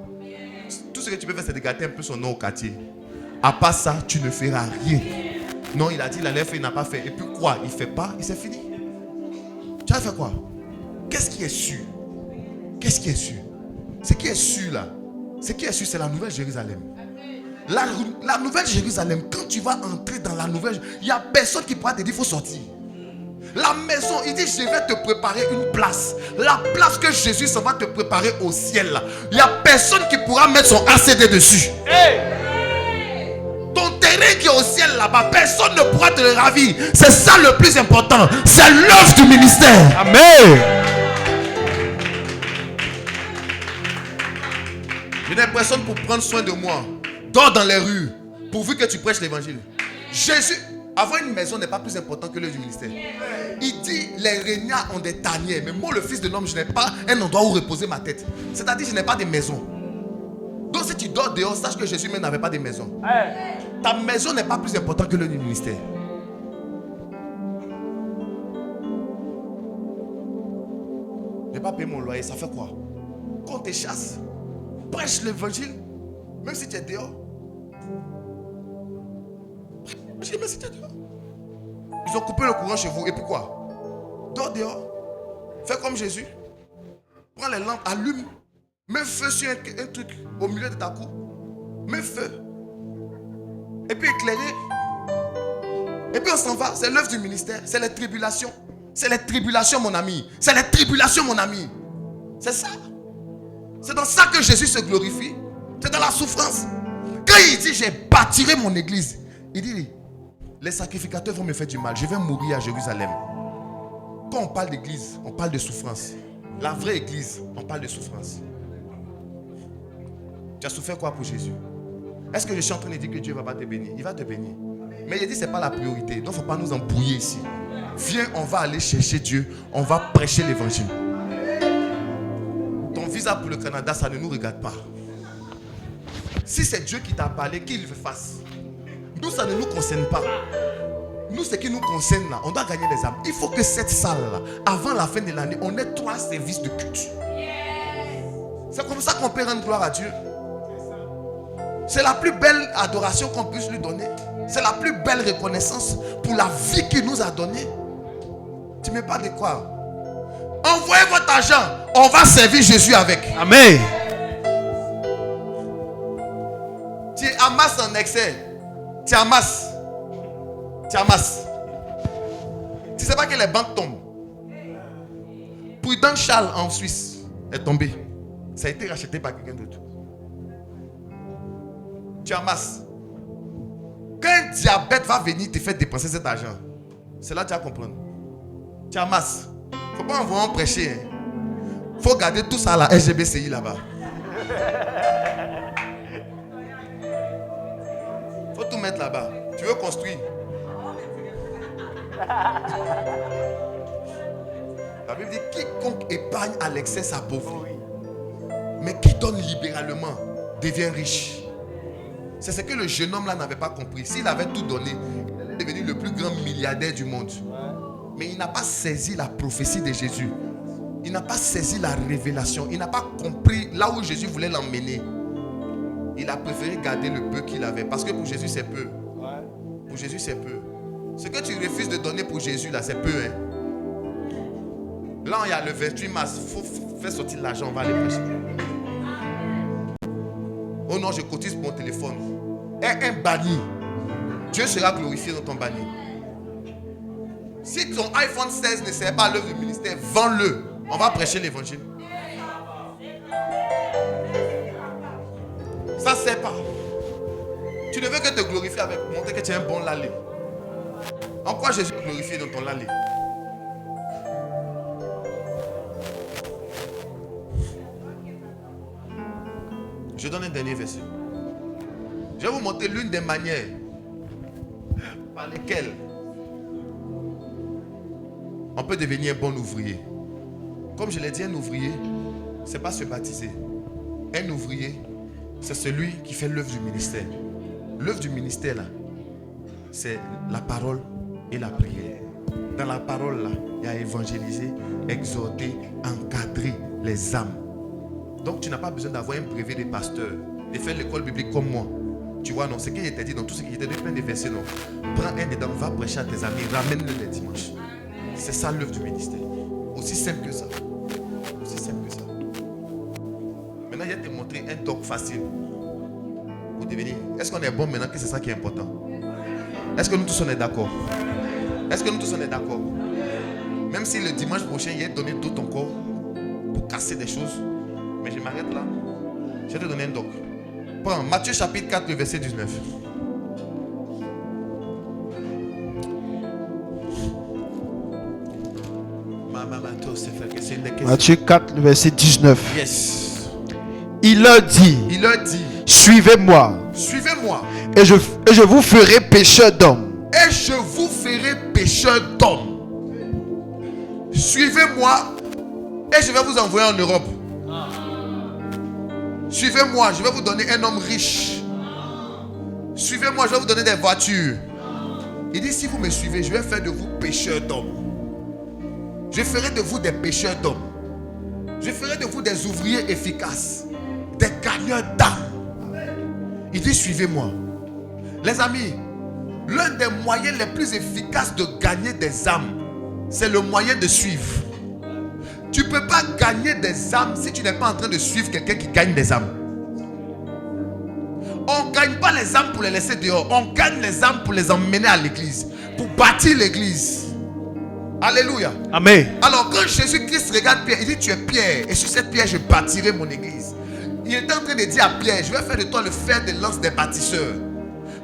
Tout ce que tu peux faire, c'est de gâter un peu son nom au quartier. À part ça, tu ne feras rien. Non, il a dit, il allait faire, il n'a pas fait. Et puis quoi? Il ne fait pas, et c'est fini. Tu as fait quoi? Qu'est-ce qui est sûr? Qu'est-ce qui est sûr? Ce qui est sûr là, ce qui est sûr, c'est la Nouvelle Jérusalem. La Nouvelle Jérusalem, quand tu vas entrer dans la Nouvelle, il n'y a personne qui pourra te dire il faut sortir. La maison, il dit je vais te préparer une place. La place que Jésus s'en va te préparer au ciel. Il n'y a personne qui pourra mettre son ACD dessus. Ton terrain qui est au ciel là-bas, personne ne pourra te le ravir. C'est ça le plus important. C'est l'œuvre du ministère. Amen. Je n'ai personne pour prendre soin de moi. Dors dans les rues, pourvu que tu prêches l'évangile. Jésus, avoir une maison n'est pas plus important que l'œuvre du ministère. Il dit, les régnats ont des tanières. Mais moi, le Fils de l'homme, je n'ai pas un endroit où reposer ma tête. C'est-à-dire, je n'ai pas de maison. Donc, si tu dors dehors, sache que Jésus même n'avait pas de maison. Ta maison n'est pas plus importante que l'œuvre du ministère. Je n'ai pas payé mon loyer, ça fait quoi? Quand on te chasse, prêche l'évangile, même si tu es dehors. Même si tu es dehors. Ils ont coupé le courant chez vous, et puis quoi? Dors dehors. Fais comme Jésus. Prends les lampes, allume. Mets feu sur un truc au milieu de ta cour. Mets feu. Et puis éclairer. Et puis on s'en va. C'est l'œuvre du ministère. C'est les tribulations. C'est les tribulations, mon ami. C'est les tribulations, mon ami. C'est ça. C'est dans ça que Jésus se glorifie. C'est dans la souffrance. Quand il dit j'ai bâtiré mon église, il dit les sacrificateurs vont me faire du mal. Je vais mourir à Jérusalem. Quand on parle d'église, on parle de souffrance. La vraie église, on parle de souffrance. Tu as souffert quoi pour Jésus? Est-ce que je suis en train de dire que Dieu ne va pas te bénir? Il va te bénir. Mais il dit ce n'est pas la priorité. Donc il ne faut pas nous embrouiller ici. Viens, on va aller chercher Dieu. On va prêcher l'évangile. Ton visa pour le Canada, ça ne nous regarde pas. Si c'est Dieu qui t'a parlé, qu'il le fasse. Nous, ça ne nous concerne pas. Nous, ce qui nous concerne là, on doit gagner les âmes. Il faut que cette salle là, avant la fin de l'année, on ait 3 services de culte. C'est comme ça qu'on peut rendre gloire à Dieu. C'est la plus belle adoration qu'on puisse lui donner. C'est la plus belle reconnaissance pour la vie qu'il nous a donnée. Tu ne mets pas de quoi? Envoyez votre argent. On va servir Jésus avec. Amen. Tu amasses en excès. Tu amasses. Tu amasses. Tu ne sais pas que les banques tombent. Prudent Charles en Suisse est tombé. Ça a été racheté par quelqu'un d'autre. Tu amasses. Quand un diabète va venir te faire dépenser cet argent, c'est là que tu vas comprendre. Tu amasses. Il ne faut pas envoyer en prêcher. Il faut garder tout ça à la SGBCI là-bas. tout mettre là-bas. Tu veux construire? La Bible dit quiconque épargne à l'excès s'appauvrit. Mais qui donne libéralement devient riche. C'est ce que le jeune homme là n'avait pas compris. S'il avait tout donné, il allait devenir le plus grand milliardaire du monde. Mais il n'a pas saisi la prophétie de Jésus. Il n'a pas saisi la révélation. Il n'a pas compris là où Jésus voulait l'emmener. Il a préféré garder le peu qu'il avait. Parce que pour Jésus c'est peu. Pour Jésus c'est peu. Ce que tu refuses de donner pour Jésus là c'est peu. Hein? Là il y a le 28 mars. Il faut faire sortir l'argent. On va aller prêcher. Oh non, je cotise pour mon téléphone. Et un banni. Dieu sera glorifié dans ton banni. Si ton iPhone 16 ne sert pas à l'œuvre du ministère, vends-le. On va prêcher l'évangile. Ça ne sert pas. Tu ne veux que te glorifier avec montrer que tu es un bon lalé. En quoi Jésus est glorifié dans ton lalé? Je donne un dernier verset. Je vais vous montrer l'une des manières par lesquelles on peut devenir un bon ouvrier. Comme je l'ai dit, un ouvrier, ce n'est pas se baptiser. Un ouvrier, c'est celui qui fait l'œuvre du ministère. L'œuvre du ministère, là, c'est la parole et la prière. Dans la parole, là, il y a évangéliser, exhorter, encadrer les âmes. Donc, tu n'as pas besoin d'avoir un brevet de pasteur, de faire l'école biblique comme moi. Tu vois, non, ce qui était dit dans tout ce qui était dit, plein de versets, non. Prends un dedans, va prêcher à tes amis, ramène-le les dimanches. C'est ça l'œuvre du ministère. Aussi simple que ça. Aussi simple que ça. Maintenant, je vais te montrer un doc facile pour devenir. Est-ce qu'on est bon maintenant que c'est ça qui est important? Est-ce que nous tous on est d'accord? Est-ce que nous tous on est d'accord? Même si le dimanche prochain, il y a donné tout ton corps pour casser des choses. Mais je m'arrête là. Je vais te donner un doc. Prends Matthieu chapitre 4, le verset 19. Matthieu 4, le verset 19. Yes. Il leur dit, suivez-moi. Suivez-moi. Et je vous ferai pécheurs d'hommes. Et je vous ferai pécheurs d'hommes. Suivez-moi. Et je vais vous envoyer en Europe. Suivez-moi, je vais vous donner un homme riche. Suivez-moi, je vais vous donner des voitures. Il dit, si vous me suivez, je vais faire de vous pécheurs d'hommes. Je ferai de vous des pécheurs d'hommes. Je ferai de vous des ouvriers efficaces, des gagneurs d'âmes. Il dit, suivez-moi. Les amis, l'un des moyens les plus efficaces de gagner des âmes, c'est le moyen de suivre. Tu ne peux pas gagner des âmes si tu n'es pas en train de suivre quelqu'un qui gagne des âmes. On ne gagne pas les âmes pour les laisser dehors. On gagne les âmes pour les emmener à l'église. Pour bâtir l'église. Alléluia. Amen. Alors quand Jésus-Christ regarde Pierre, il dit, tu es Pierre. Et sur cette pierre, je bâtirai mon église. Il était en train de dire à Pierre, je vais faire de toi le fer de lance des bâtisseurs.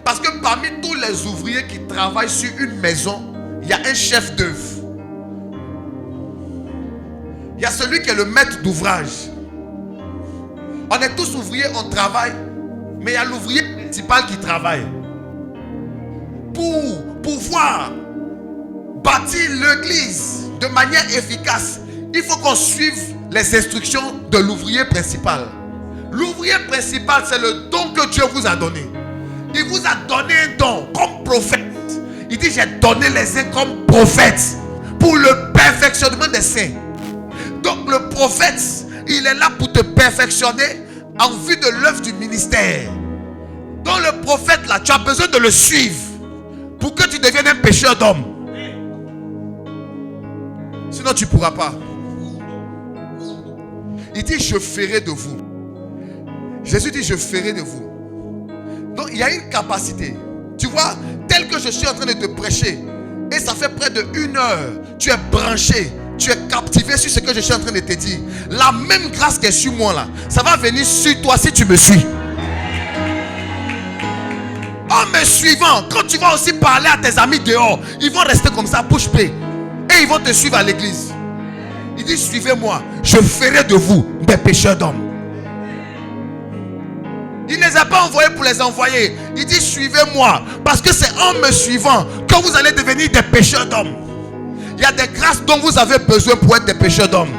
Parce que parmi tous les ouvriers qui travaillent sur une maison, il y a un chef d'œuvre. Il y a celui qui est le maître d'ouvrage. On est tous ouvriers, on travaille. Mais il y a l'ouvrier principal qui travaille. Pour pouvoir bâtir l'église de manière efficace, il faut qu'on suive les instructions de l'ouvrier principal. L'ouvrier principal, c'est le don que Dieu vous a donné. Il vous a donné un don comme prophète. Il dit, j'ai donné les uns comme prophètes pour le perfectionnement des saints. Donc le prophète, il est là pour te perfectionner en vue de l'œuvre du ministère. Donc le prophète là, tu as besoin de le suivre pour que tu deviennes un pécheur d'homme. Sinon tu ne pourras pas. Il dit, je ferai de vous. Jésus dit, je ferai de vous. Donc il y a une capacité. Tu vois, tel que je suis en train de te prêcher, et ça fait près de 1 heure, tu es branché, tu es captivé sur ce que je suis en train de te dire. La même grâce qui est sur moi là, ça va venir sur toi si tu me suis. En me suivant, quand tu vas aussi parler à tes amis dehors, ils vont rester comme ça, bouche bée, et ils vont te suivre à l'église. Il dit, suivez-moi, je ferai de vous des pécheurs d'hommes. Il ne les a pas envoyés pour les envoyer. Il dit suivez-moi. Parce que c'est en me suivant que vous allez devenir des pêcheurs d'hommes. Il y a des grâces dont vous avez besoin pour être des pêcheurs d'hommes.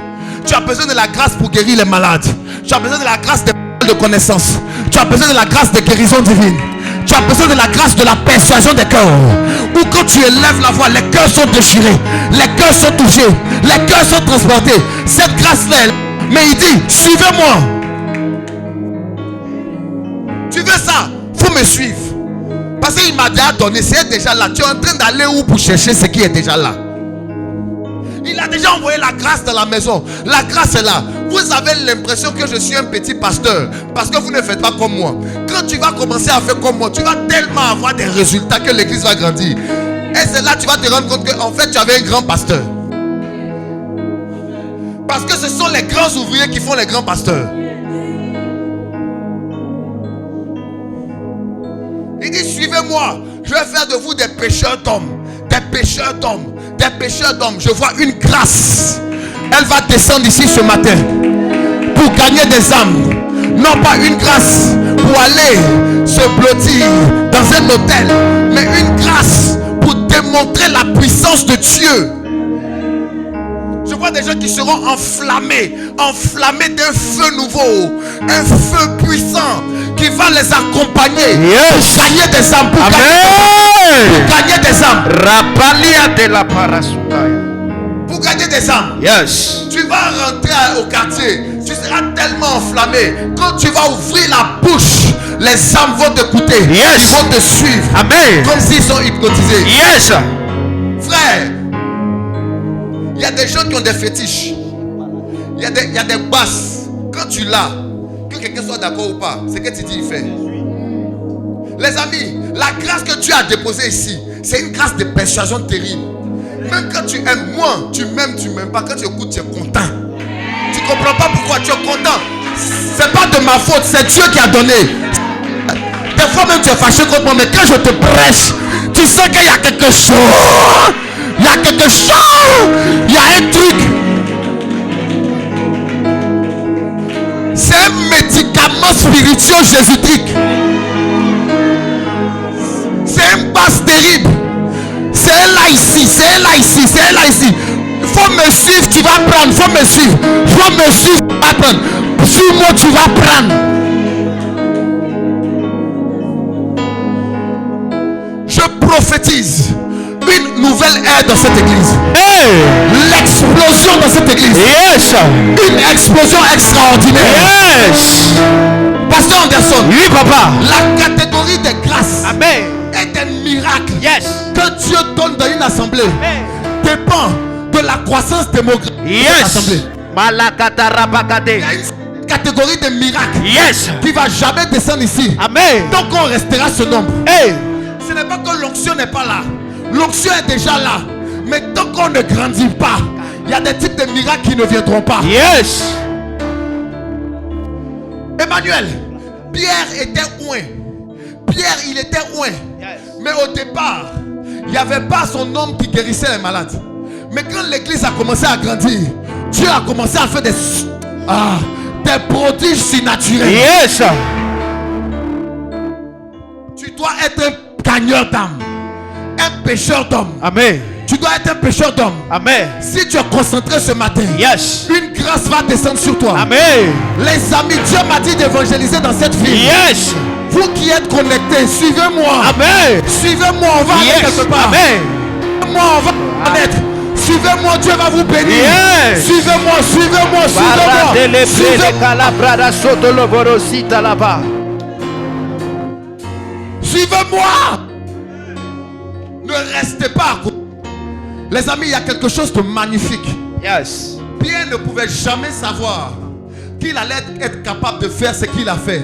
Tu as besoin de la grâce pour guérir les malades. Tu as besoin de la grâce de connaissance. Tu as besoin de la grâce de guérison divine. Tu as besoin de la grâce de la persuasion des cœurs. Ou quand tu élèves la voix, les cœurs sont déchirés. Les cœurs sont touchés. Les cœurs sont transportés. Cette grâce-là, mais il dit, suivez-moi. Tu veux ça? Faut me suivre. Parce qu'il m'a déjà donné, c'est déjà là. Tu es en train d'aller où pour chercher ce qui est déjà là? Il a déjà envoyé la grâce dans la maison. La grâce est là. Vous avez l'impression que je suis un petit pasteur parce que vous ne faites pas comme moi. Quand tu vas commencer à faire comme moi, tu vas tellement avoir des résultats que l'église va grandir. Et c'est là que tu vas te rendre compte qu'en fait tu avais un grand pasteur. Parce que ce sont les grands ouvriers qui font les grands pasteurs. Il dit suivez-moi. Je vais faire de vous des pêcheurs d'hommes. Des pêcheurs d'hommes. Des pêcheurs d'hommes. Je vois une grâce. Elle va descendre ici ce matin pour gagner des âmes. Non pas une grâce pour aller se blottir dans un hôtel, mais une grâce pour démontrer la puissance de Dieu. Je vois des gens qui seront enflammés d'un feu nouveau, un feu puissant qui va les accompagner pour gagner des âmes. Pour gagner des âmes. Rapalia de la parasukaya. Pour gagner des âmes. Yes. Tu vas rentrer au quartier. Tu seras tellement enflammé. Quand tu vas ouvrir la bouche, les âmes vont t'écouter. Yes. Ils vont te suivre. Amen. Comme s'ils sont hypnotisés. Yes. Frère, il y a des gens qui ont des fétiches. Il y a des basses. Quand tu l'as, que quelqu'un soit d'accord ou pas, c'est que tu dis il fait. Les amis, la grâce que Dieu a déposée ici, c'est une grâce de persuasion terrible. Même quand tu aimes, moi, tu m'aimes pas. Quand tu écoutes, tu es content. Tu comprends pas pourquoi tu es content. C'est pas de ma faute, c'est Dieu qui a donné. Des fois même tu es fâché contre moi, mais quand je te prêche, tu sens qu'il y a quelque chose. Il y a quelque chose. Il y a un truc. C'est un médicament spirituel jésuitique. C'est une base terrible. C'est là ici, c'est là ici, c'est là ici. Il faut me suivre, tu vas prendre. Faut me suivre. Faut me suivre, tu vas prendre. Suis-moi, tu vas prendre. Je prophétise une nouvelle ère dans cette église. Hey. L'explosion dans cette église. Yes. Une explosion extraordinaire. Yes. Pasteur Anderson. Oui, papa. La catégorie des grâces. Amen. Est un miracle. Yes. Que Dieu donne dans une assemblée. Amen. Dépend de la croissance démographique de Yes. l'assemblée. Malakatarabakade. Il y a une catégorie de miracles. Yes. Qui va jamais descendre ici. Amen. Donc on restera ce nombre. Hey. Ce n'est pas que l'onction n'est pas là. L'onction est déjà là. Mais tant qu'on ne grandit pas, il y a des types de miracles qui ne viendront pas. Yes. Emmanuel, Pierre était loin. Pierre, il était loin. Yes. Mais au départ, il n'y avait pas son homme qui guérissait les malades. Mais quand l'église a commencé à grandir, Dieu a commencé à faire des prodiges surnaturels. Yes. Tu dois être un gagneur d'âme, un pêcheur d'hommes. Amen. Tu dois être un pêcheur d'hommes. Amen. Si tu es concentré ce matin, Yes. une grâce va descendre sur toi. Amen. Les amis, Dieu m'a dit d'évangéliser dans cette ville. Yes. Vous qui êtes connectés, suivez-moi. Amen. Suivez-moi, on va aller Yes. quelque part. Amen. Suivez-moi, on va connaître. Suivez-moi, Dieu va vous bénir. Yes. Suivez-moi, suivez-moi, Baradele suivez-moi. brele calabrada soto loborosita là-bas. Suivez-moi. Ne restez pas à côté. Les amis, il y a quelque chose de magnifique. Yes. Pierre ne pouvait jamais savoir qu'il allait être capable de faire ce qu'il a fait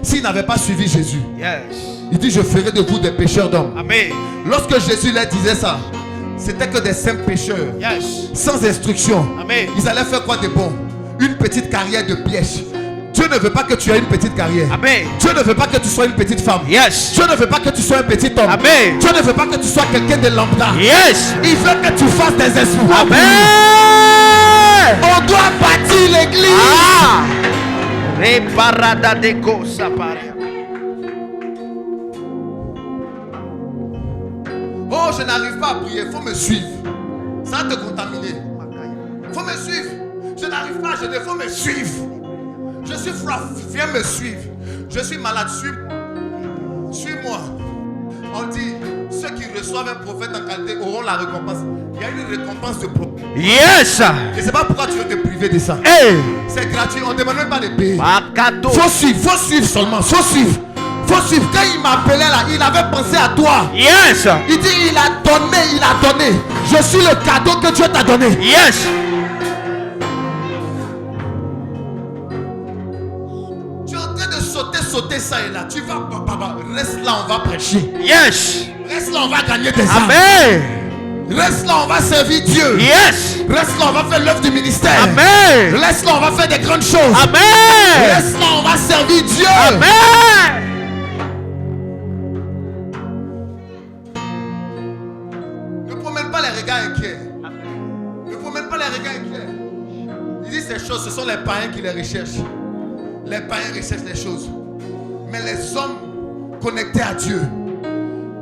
s'il n'avait pas suivi Jésus. Yes. Il dit, je ferai de vous des pécheurs d'hommes. Amen. Lorsque Jésus leur disait ça, c'était que des simples pécheurs, Yes. sans instruction. Amen. Ils allaient faire quoi de bon? Une petite carrière de piège. Dieu ne veut pas que tu aies une petite carrière. Amen. Dieu ne veut pas que tu sois une petite femme. Yes. Dieu ne veut pas que tu sois un petit homme. Amen. Dieu ne veut pas que tu sois quelqu'un de lambda. Yes. Il veut que tu fasses des espoirs. Amen. On doit bâtir l'église. Ah. Reparada de cosa paria. Oh, je n'arrive pas à prier, il faut me suivre. Ça va te contaminer. Il faut me suivre. Je n'arrive pas à jeûner, il faut me suivre. Je suis froid, viens me suivre. Je suis malade, suis-moi. Suis-moi. On dit, ceux qui reçoivent un prophète en qualité auront la récompense. Il y a une récompense de prophète. Yes. Je ne sais pas pourquoi tu veux te priver de ça. Hey. C'est gratuit, on ne demande même pas de payer. Makato. Faut suivre seulement, faut suivre. Faut suivre. Quand il m'appelait là, il avait pensé à toi. Yes. Il dit, il a donné. Je suis le cadeau que Dieu t'a donné. Yes. Tu es en train de sauter ça et là. Tu vas, reste là, on va prêcher. Yes. Reste là, on va gagner des âmes. Amen. Reste là, on va servir Dieu. Yes. Reste là, on va faire l'œuvre du ministère. Amen. Reste là, on va faire des grandes choses. Amen. Reste là, on va servir Dieu. Amen. Ne promène pas les regards inquiets. Ne promène pas les regards inquiets. Il dit ces choses, ce sont les païens qui les recherchent. Les païens recherchent les choses. Mais les hommes connectés à Dieu,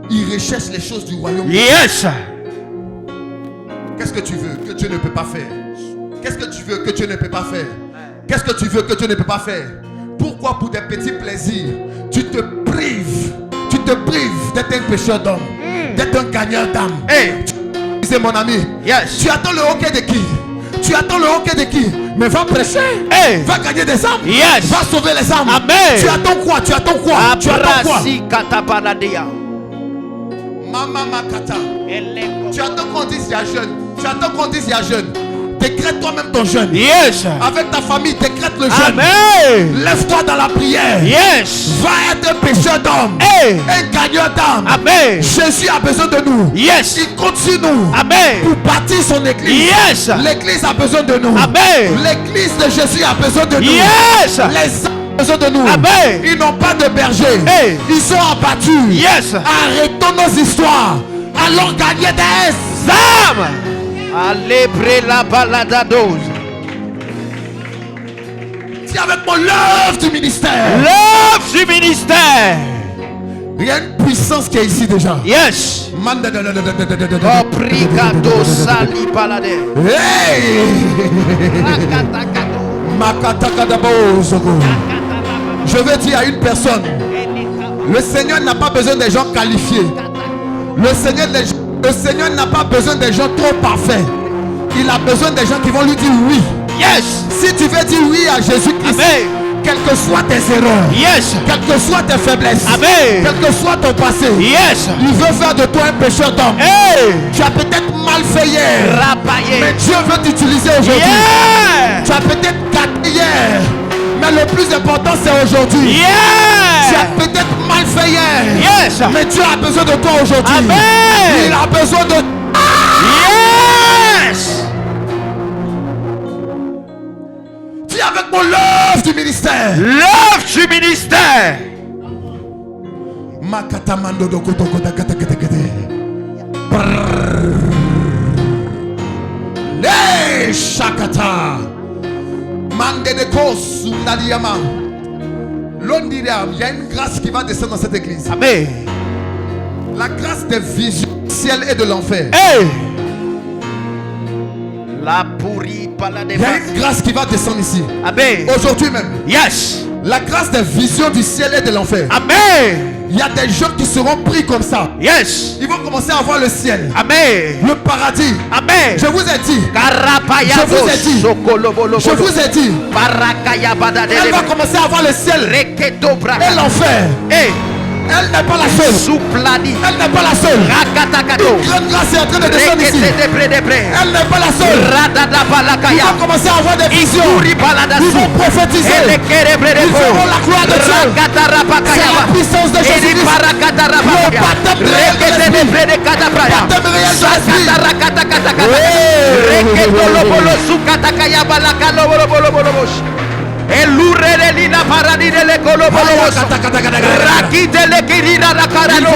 ils recherchent les choses du royaume. Yes. Qu'est-ce que tu veux que Dieu ne peut pas faire? Qu'est-ce que tu veux que Dieu ne peut pas faire? Qu'est-ce que tu veux que Dieu ne peut pas faire? Pourquoi pour des petits plaisirs, tu te prives d'être un pécheur d'homme, d'être un gagneur d'âme? Hey. C'est mon ami. Yes. Tu attends le hockey de qui? Tu attends le hockey de qui? Mais va prêcher. Hey. Va gagner des âmes. Yes. Va sauver les âmes. Amen. Tu attends quoi? Tu attends quoi? Tu attends quoi? Abrasi katapanadia. Mama Makata. Tu attends qu'on dise il y a jeûne. Tu attends qu'on dise il y a jeûne. Décrète toi-même ton jeûne. Yes. Avec ta famille, décrète le jeûne. Amen. Lève-toi dans la prière. Yes. Va être un pécheur d'homme. Hey. Un gagneur d'âme. Amen. Jésus a besoin de nous. Yes. Il compte sur nous. Amen. Pour bâtir son église. Yes. L'église a besoin de nous. Amen. L'église de Jésus a besoin de nous. Yes. Les âmes ont besoin de nous. Amen. Ils n'ont pas de berger. Hey. Ils sont abattus. Yes. Arrêtons nos histoires. Allons gagner des âmes. Allez près la balada dose. Dis avec moi l'œuvre du ministère. L'œuvre du ministère. Il y a une puissance qui est ici déjà. Yes. Hey! Obrigado sali balade. Je veux dire à une personne, le Seigneur n'a pas besoin des gens qualifiés. Le Seigneur n'a pas besoin des gens trop parfaits. Il a besoin des gens qui vont lui dire oui. Yes. Si tu veux dire oui à Jésus-Christ, Amen. quelles que soient tes erreurs, Yes. quelles que soient tes faiblesses, Amen. quel que soit ton passé, Yes. il veut faire de toi un pécheur d'homme. Hey. Tu as peut-être mal fait hier, mais Rapaillé. Dieu veut t'utiliser aujourd'hui. Yeah. Tu as peut-être gâté hier, mais le plus important c'est aujourd'hui. Tu as Yeah. peut-être mal fait hier, Yes. mais Dieu a besoin de toi aujourd'hui. Amen. Il a besoin de... Yes. Dis avec moi l'œuvre du ministère. L'œuvre du ministère. Makatamando doko kata. Le shakata. Mande de kos unaliyama. L'ondiram, il y a une grâce qui va descendre dans cette église. Amen. La grâce des visions du ciel et de l'enfer. Hey. La pourrie balade. Il y a une grâce qui va descendre ici. Amen. Aujourd'hui même. Yes. La grâce des visions du ciel et de l'enfer. Amen. Il y a des gens qui seront pris comme ça. Yes. Ils vont commencer à voir le ciel, Amen. le paradis. Amen. Je vous ai dit. Karapaya Je vous ai dit. Sokolobolo. Je vous ai dit. Barakaya badade. Elle va commencer à voir le ciel Reketo et braka. l'enfer. Hey. Elle n'est pas la seule. Souplani. Elle n'est pas la seule. Rakatakato. Une grande grâce est en train de descendre ici. Rekete de près. Elle n'est pas la seule. Radada Ils balakaya. vont commencer à avoir des visions. Isuri balada Ils su. vont prophétiser. Elekere brede Ils po. verront la gloire de Dieu. Rakatarapakaya. C'est la puissance de Eri Jésus-Christ. parakatarapakaya. Le baptême réel de Rekete de l'esprit. brede katapraya. Baptême réel de l'esprit. Sakatarakatakatakata. Ouais. Reketo lobolo sukatakaya balakalo bolo. Elurere lina paradi de le kolobolo. Rakite le kirina rakarano.